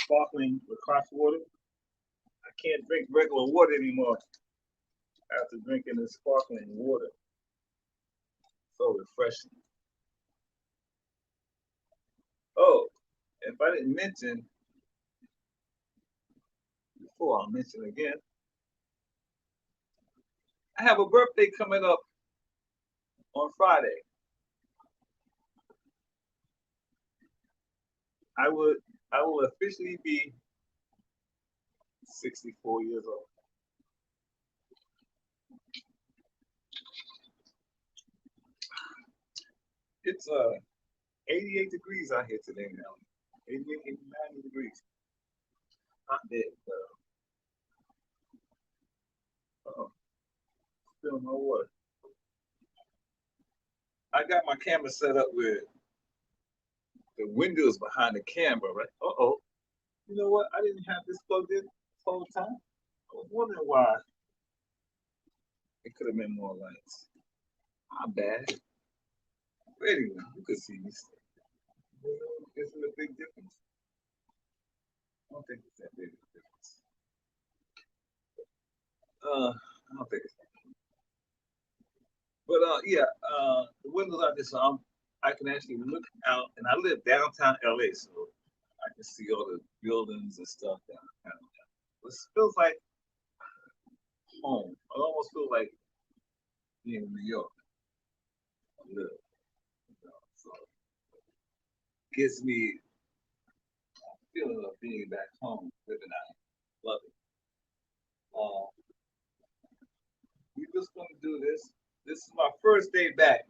sparkling crotch water. I can't drink regular water anymore after drinking this sparkling water. So refreshing. Oh, if I didn't mention, before I'll mention again, I have a birthday coming up on Friday. I will officially be 64 years old. It's 88 degrees out here today now. 88, 89 degrees. Not dead, but still no water. I got my camera set up with the windows behind the camera, right? Uh-oh. You know what? I didn't have this plugged in this whole time. I was wondering why. It could have been more lights. Not bad. But anyway, you could see me. Isn't a big difference? I don't think it's that big of a difference. I don't think it's that big. But yeah, the windows out there, so I can actually look out, and I live downtown LA, so I can see all the buildings and stuff downtown. It feels like home. I almost feel like being in New York. I live, so it gives me a feeling of being back home, living out. Love it. Uh, we just gonna do this. This is my first day back.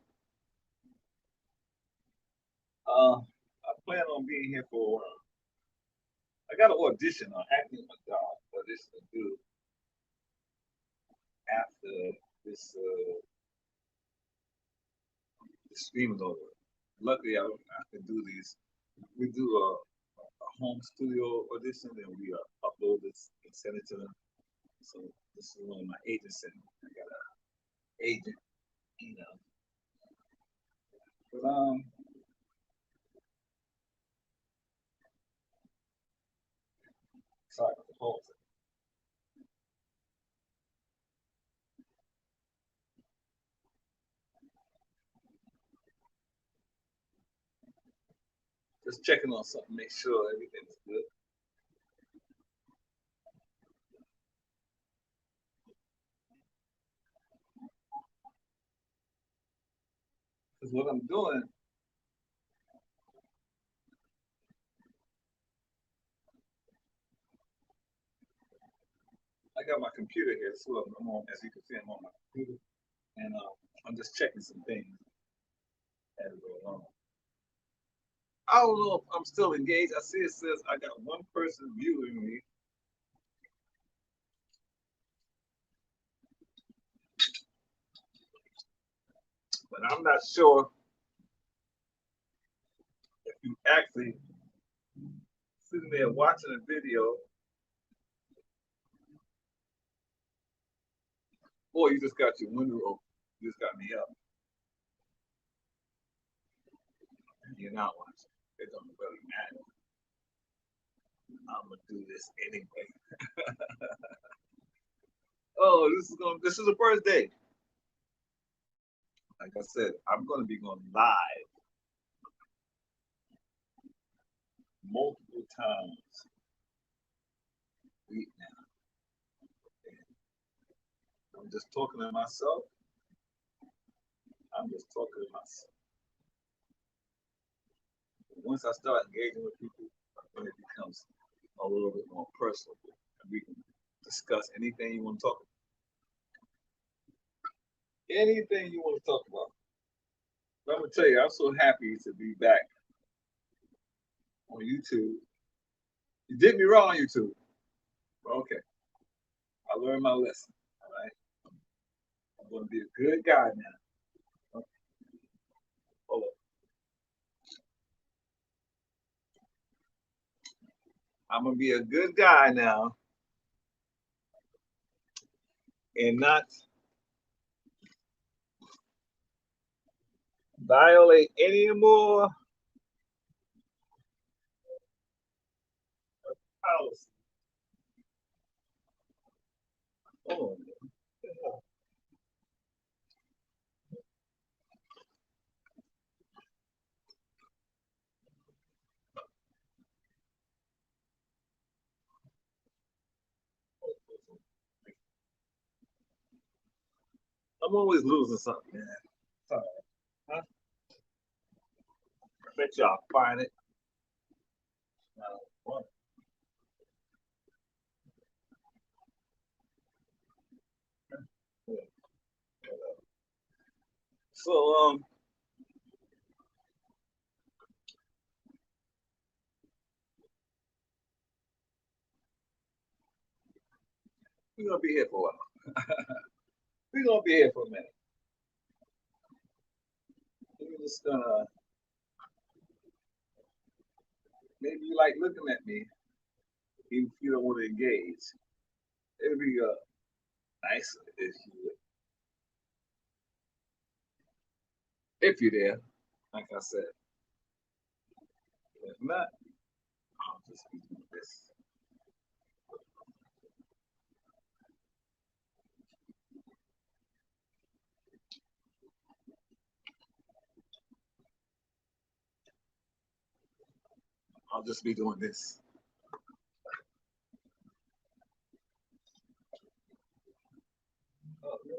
I plan on being here for a while. I got an audition, an acting audition to do after this stream is over. Luckily, I can do these. We do a home studio audition, and we upload this and send it to them. So this is one of my agents, and I got an agent, you know. But sorry about the pause. Just checking on something, make sure everything's good. Because what I'm doing, I got my computer here. So I'm on, as you can see, I'm on my computer, and I'm just checking some things as we go along. I don't know if I'm still engaged. I see it says I got one person viewing me. But I'm not sure if you actually sitting there watching a video or you just got your window open. You just got me up. You're not watching. It don't really matter. I'm gonna do this anyway. Oh, this is a birthday. Like I said, I'm gonna be going live multiple times a week now. And I'm just talking to myself. I'm just talking to myself. Once I start engaging with people, then it becomes a little bit more personal. And we can discuss anything you want to talk about. Anything you want to talk about. But I'm gonna tell you, I'm so happy to be back on YouTube. You did me wrong, YouTube. Okay, I learned my lesson. All right, I'm gonna be a good guy now. Okay. Hold up. I'm gonna be a good guy now and not violate any more policy. Oh, I'm always losing something, man. Sorry. Huh? I bet y'all find it. Now, so we're gonna be here for a while. We're gonna be here for a minute. We're just gonna maybe you like looking at me, even if you don't want to engage. It'll be nicer if you're there. Like I said, if not, I'll just be doing this. I'll just be doing this. Oh, yeah.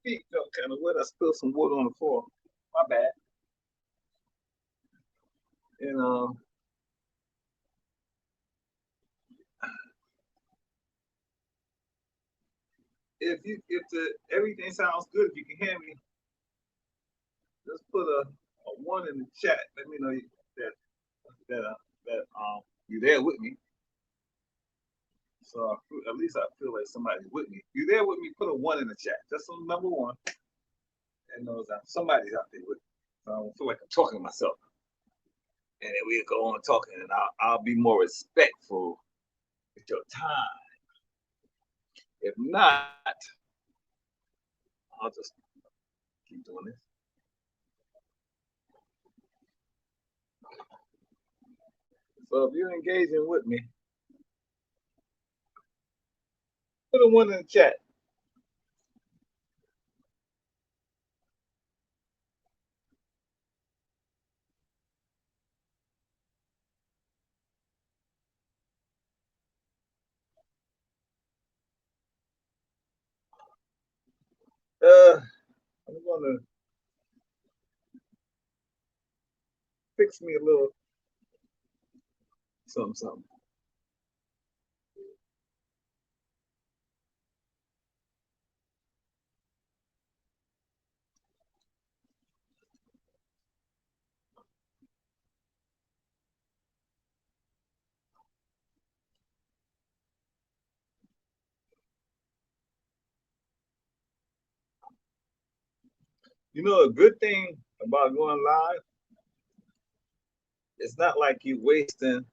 feet felt kind of wet. I spilled some water on the floor. My bad. And if the everything sounds good, if you can hear me, just put a one in the chat. Let me know that you're there with me. So at least I feel like somebody's with me. If you're there with me, put a one in the chat. Just on number one. And knows that somebody's out there with me. So I don't feel like I'm talking to myself. And then we'll go on talking, and I'll be more respectful with your time. If not, I'll just keep doing this. So if you're engaging with me, put a one in the chat. I'm gonna fix me a little something. You know, a good thing about going live, it's not like you're wasting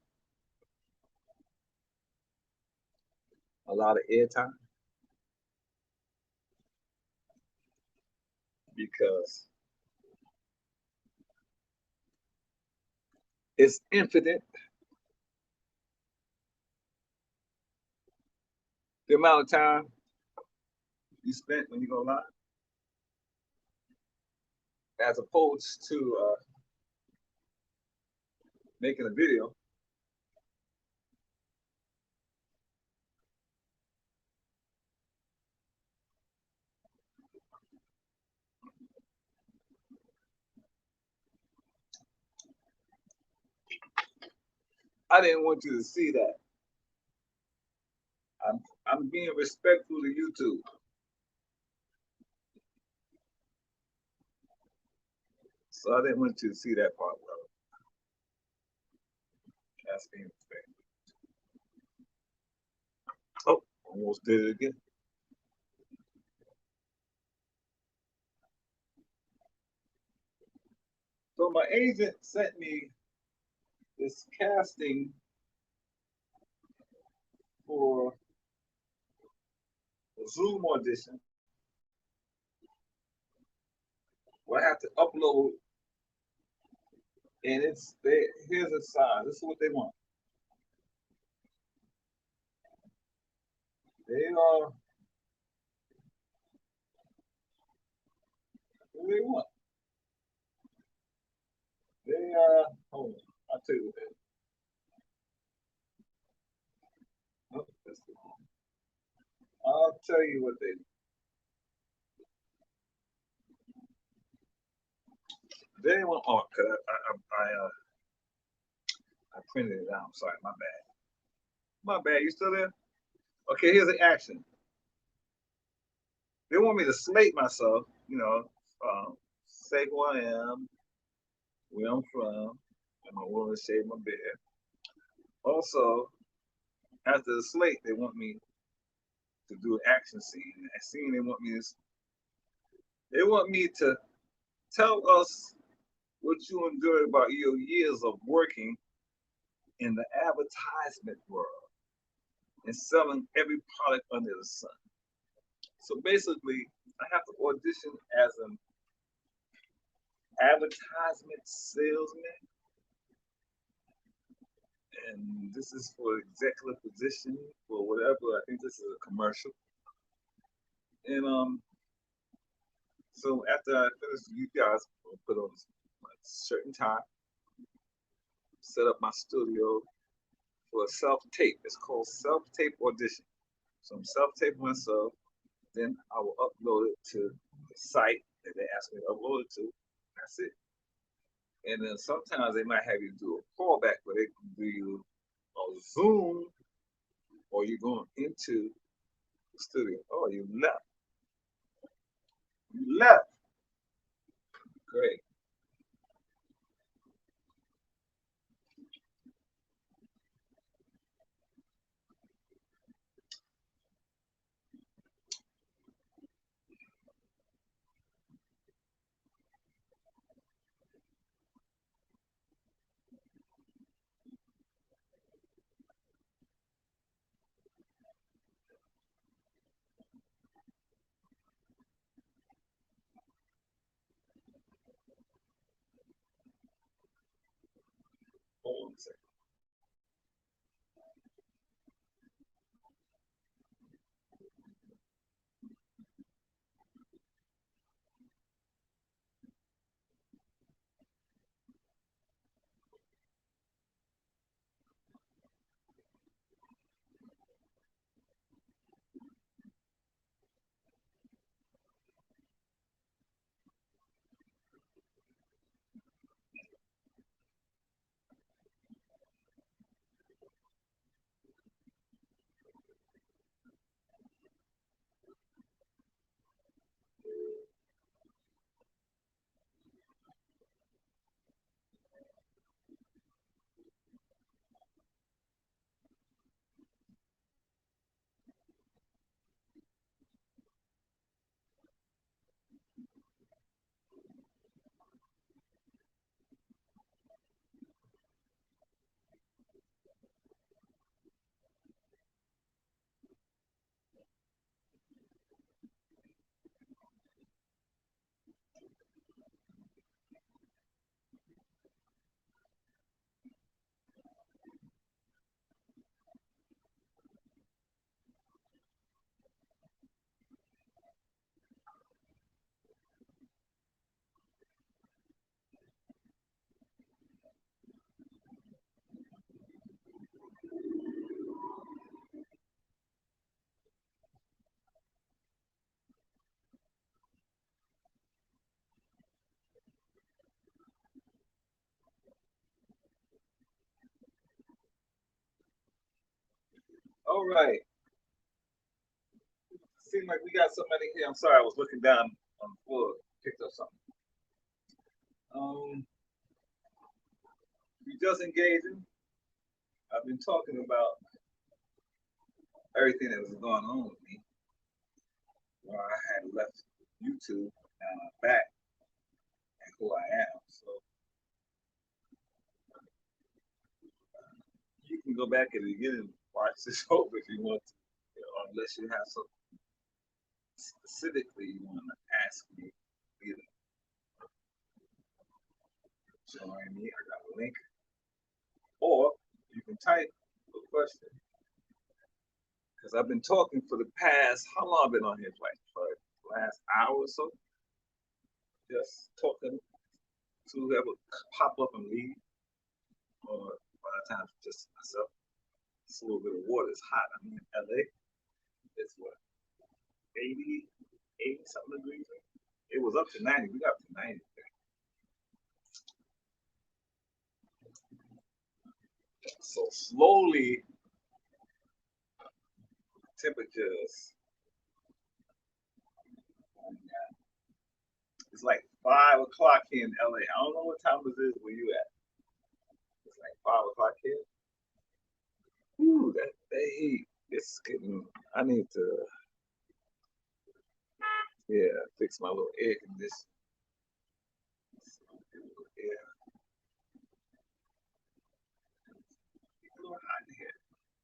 a lot of airtime because it's infinite the amount of time you spent when you go live, as opposed to making a video. I didn't want you to see that. I'm being respectful to YouTube. So I didn't want you to see that part. Well, that's being respectful. Oh, almost did it again. So my agent sent me this casting for a Zoom audition where I have to upload, and here's a size. This is what they want. They are what they want. They hold on, I'll tell you what they. Oh, I'll tell you what they want. Oh, cause I printed it out. I'm sorry, my bad. My bad. You still there? Okay, here's the action. They want me to slate myself, you know, say who I am, where I'm from, and I'm willing to shave my beard. Also, after the slate, they want me to do an action scene. That scene, they want me to tell us what you enjoy about your years of working in the advertisement world and selling every product under the sun. So basically, I have to audition as an advertisement salesman, and this is for executive position for whatever. I think this is a commercial. And so after I finish, you guys will put on a certain time, set up my studio for a self-tape. It's called self-tape audition. So I'm self-taping myself, then I will upload it to the site that they ask me to upload it to. That's it. And then sometimes they might have you do a callback where they can do you a Zoom, or you're going into the studio. Oh, you left. You left. Great. Hold on a second. All right. Seems like we got somebody here. I'm sorry, I was looking down on the floor, picked up something. We just engaging. I've been talking about everything that was going on with me while I had left YouTube and I'm back and who I am. So you can go back at the beginning and watch this over if you want to, unless you have something specifically you want to ask me. Either join me, I got a link, or you can type a question. Because I've been talking for the past, how long I've been on here? Like for the last hour or so. Just talking to whoever pop up and leave, or a lot of times just myself. It's a little bit of water. It's hot. I'm in LA. It's what, 80 something degrees? It was up to 90. We got up to 90. So slowly, temperatures. It's like 5 o'clock here in LA. I don't know what time it is where you at. It's like 5 o'clock here. Ooh, that heat. It's getting. I need to, yeah, fix my little air conditioner. Yeah, it's a little hot in here.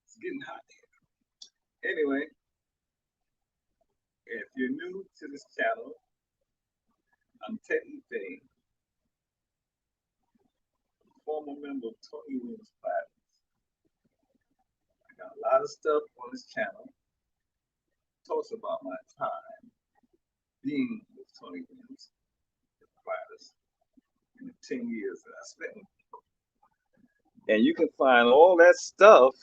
It's getting hot here. Anyway, if you're new to this channel, I'm Teddy Faye, former member of Tony Williams Platters. I got a lot of stuff on this channel. Talks about my time being with Tony Williams Platters in the 10 years that I spent with him. And you can find all that stuff.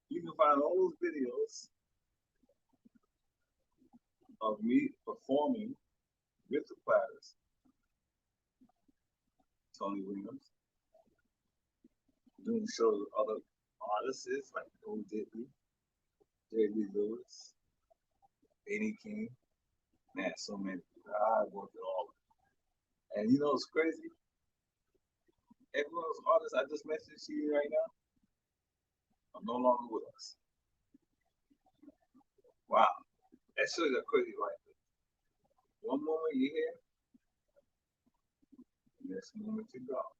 You can find all those videos of me performing with the Platters, Tony Williams, doing shows with other artists like O. Diddley, J.B. Lewis, Benny King, man, so many. I worked with all of them. And you know what's crazy? Every one of those artists I just mentioned to you right now are no longer with us. Wow. That shows you crazy right there. One moment you're here, next moment you're gone.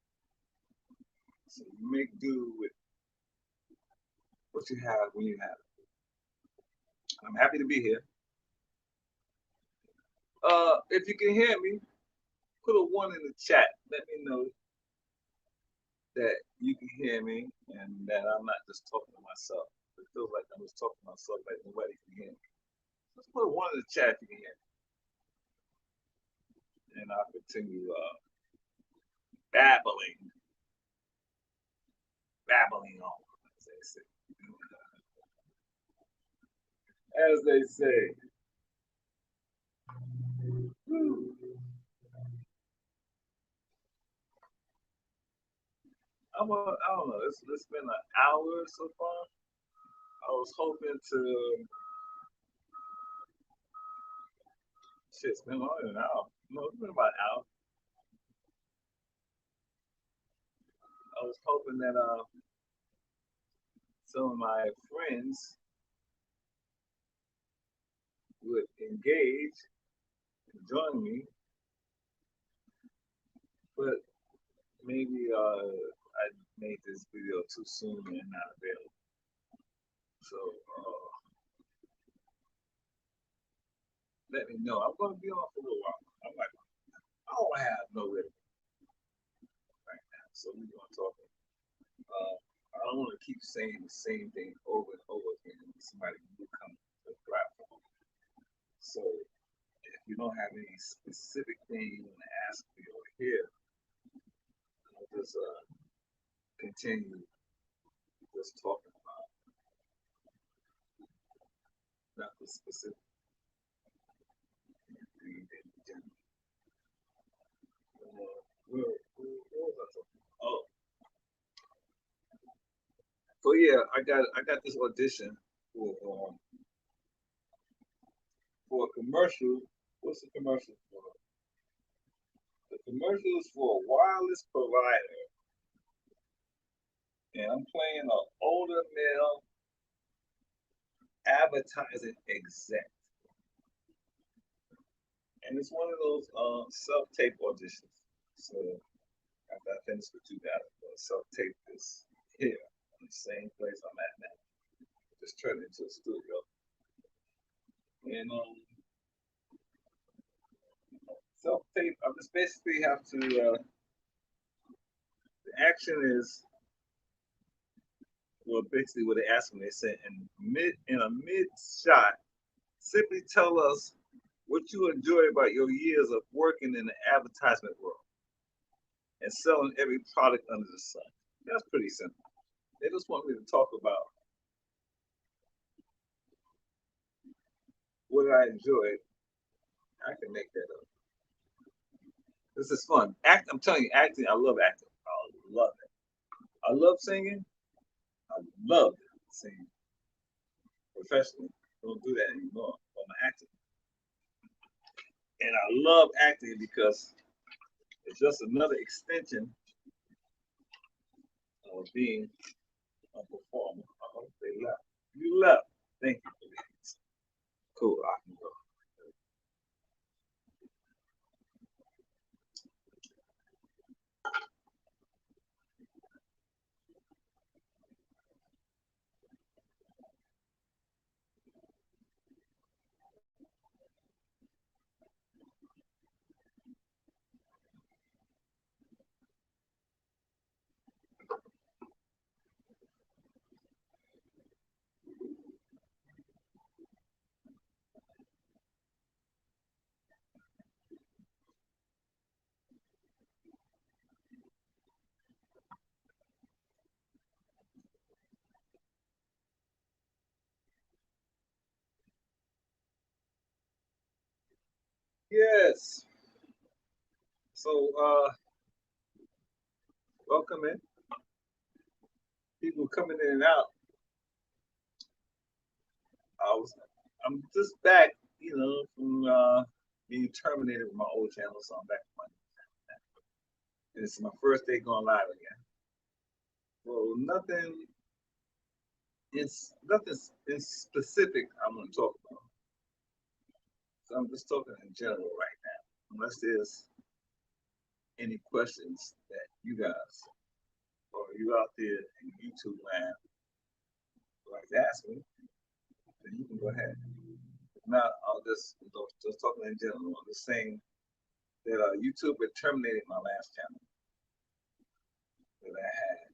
So you make do with what you have when you have it. I'm happy to be here. If you can hear me, put a 1 in the chat. Let me know that you can hear me and that I'm not just talking to myself. It feels like I'm just talking to myself, like nobody can hear me. Just put a 1 in the chat if you can hear me. And I'll continue babbling on, as they say. As they say. I don't know. It's been an hour so far. I was hoping to. Shit, it's been longer than an hour. No, it's been about an hour. I was hoping that some of my friends would engage and join me, but maybe I made this video too soon and not available. So let me know. I'm going to be on for a little while. I'm like, I don't have no rhythm right now, so we're going to talk. I don't want to keep saying the same thing over and over again. Somebody will come to the platform. So if you don't have any specific thing you want to ask me or hear, I'll just continue just talking about not the specific thing in general. What was I talking about? Oh, so yeah, I got this audition for a commercial. What's the commercial for? The commercial is for a wireless provider, and I'm playing an older male advertising exec. And it's one of those self-tape auditions. So after I finish with you guys, I'm gonna self-tape this here in the same place I'm at now. Just turn it into a studio. And self-tape, I just basically have to the action is well basically what they ask me, they said in a mid shot, simply tell us what you enjoy about your years of working in the advertisement world and selling every product under the sun. That's pretty simple. They just want me to talk about what I enjoyed. I can make that up. This is fun. I'm telling you, acting, I love acting. I love it. I love singing. I love singing. Professionally, don't do that anymore. I'm acting. And I love acting because it's just another extension of being a performer. I hope they left. You left. Thank you for that. Cool. I can go. Yes. So, welcome in. People coming in and out. I was, I'm just back, from being terminated with my old channel, so I'm back on. And it's my first day going live again. Well, nothing in specific I'm going to talk about. So I'm just talking in general right now, unless there's any questions that you guys or you out there in YouTube land would like to ask me, then you can go ahead. If not, I'll just talking in general. I'm just saying that YouTube had terminated my last channel that I had.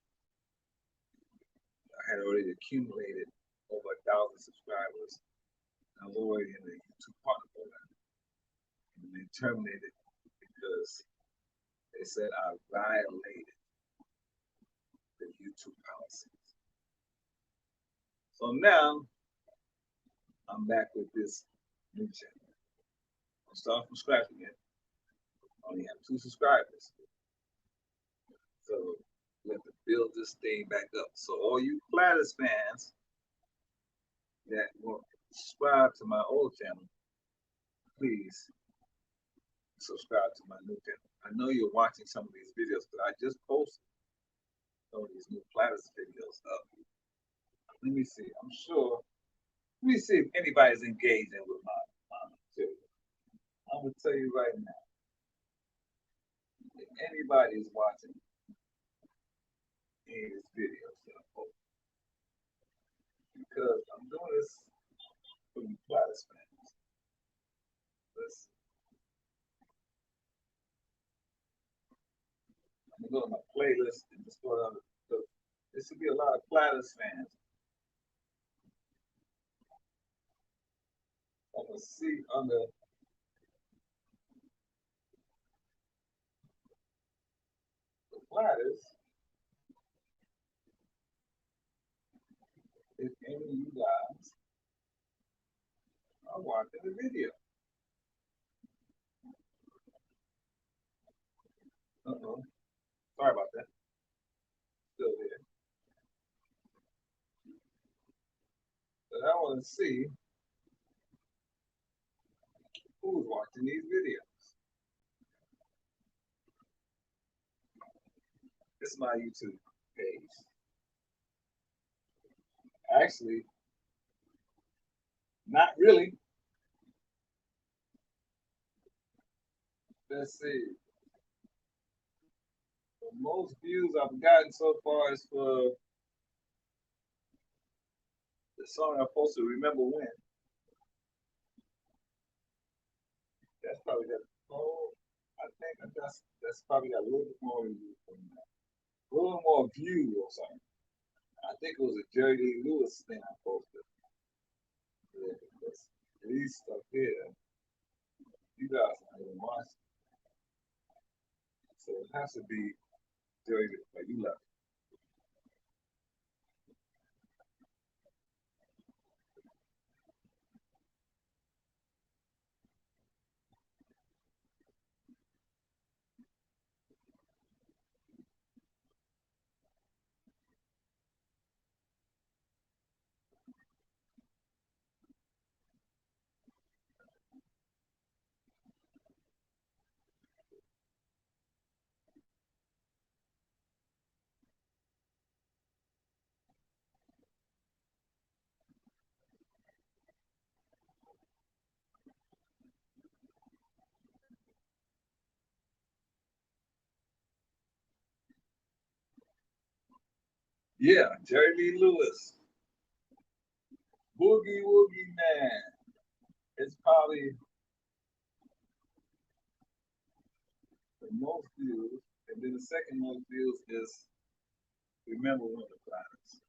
I had already accumulated over 1,000 subscribers. I was already in the YouTube partner program, and they terminated because they said I violated the YouTube policies. So now I'm back with this new channel. I'm starting from scratch again. I only have 2 subscribers. So we have to build this thing back up. So all you Platters fans that will subscribe to my old channel, please subscribe to my new channel. I know you're watching some of these videos, but I just posted some of these new Platters videos up. Let me see. I'm sure. Let me see if anybody's engaging with my material. I'm gonna tell you right now. If anybody's watching any of these videos that I post, because I'm doing this for you Platters fans. Let's I'm gonna go to my playlist and just go down. There should be a lot of Platters fans. I'm gonna see under the Platters if any of you guys are watching the video. Uh-oh. Sorry about that. Still there. But I want to see who's watching these videos. This is my YouTube page. Actually, not really. Let's see. The most views I've gotten so far is for the song I'm supposed to remember when. That's probably got I think that's probably got a little bit more views than that. A little more views or something. I think it was a Jerry Lee Lewis thing I posted. Yeah, these stuff here, you guys are not even watching. So it has to be Jerry Lee, like you left. Yeah, Jerry Lee Lewis. Boogie Woogie Man. It's probably the most views. And then the second most views is Remember When the Platters.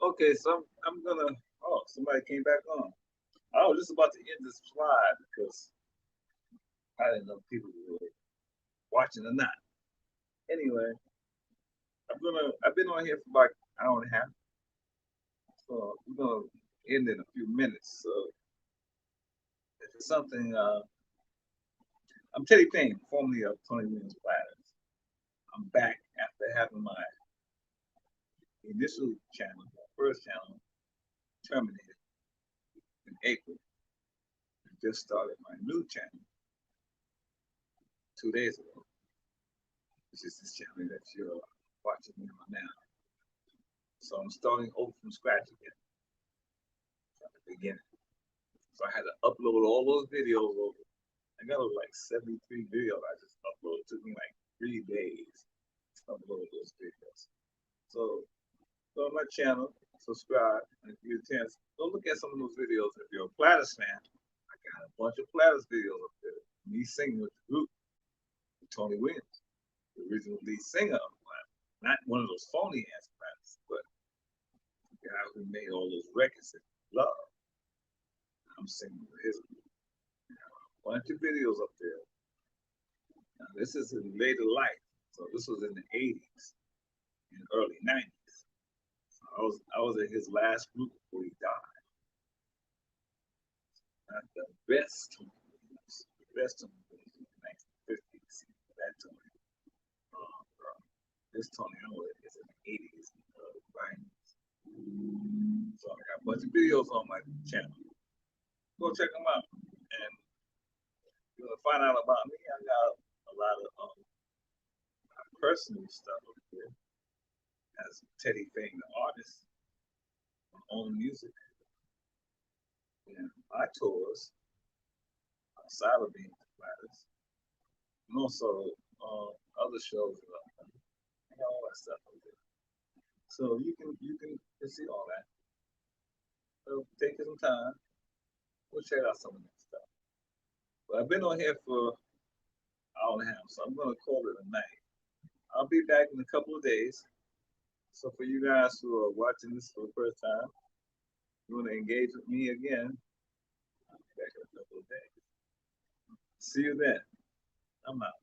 Okay, so I'm gonna. Oh, somebody came back on. I was just about to end this slide because I didn't know if people were watching or not. Anyway, I've been on here for about an hour and a half, so we're gonna end in a few minutes. So if it's something, I'm Teddy Payne, formerly of Tony Williams Platters. I'm back after having my initial channel, my first channel, terminated in April. I just started my new channel 2 days ago, which is this channel that you're watching me on now. So I'm starting over from scratch again, from the beginning. So I had to upload all those videos over. I got like 73 videos I just uploaded. It took me like 3 days to upload those videos. So go on my channel, subscribe, and if you get a chance, go look at some of those videos. If you're a Platters fan, I got a bunch of Platters videos up there. Me singing with the group, with Tony Williams, the original lead singer of Platters. Not one of those phony ass Platters, but the guy who made all those records that you love. I'm singing with his group. A bunch of videos up there. Now, this is in later life, so this was in the 80s and early 90s. I was in his last group before he died. Not the best Tony Williams, the best Tony Williams in the 1950s. That Tony. This Tony is in the 80s and 90s. So I got a bunch of videos on my channel. Go check them out. And you want to find out about me, I got a lot of personal stuff up there. As Teddy Payne, the artist, my own music, and my tours outside of being Platters, and also other shows and all that stuff up there. So you can see all that. So take some time. We'll check out some of that stuff. But I've been on here for an hour and a half, so I'm gonna call it a night. I'll be back in a couple of days. So for you guys who are watching this for the first time, you want to engage with me again, I'll be back in a couple of days. See you then. I'm out.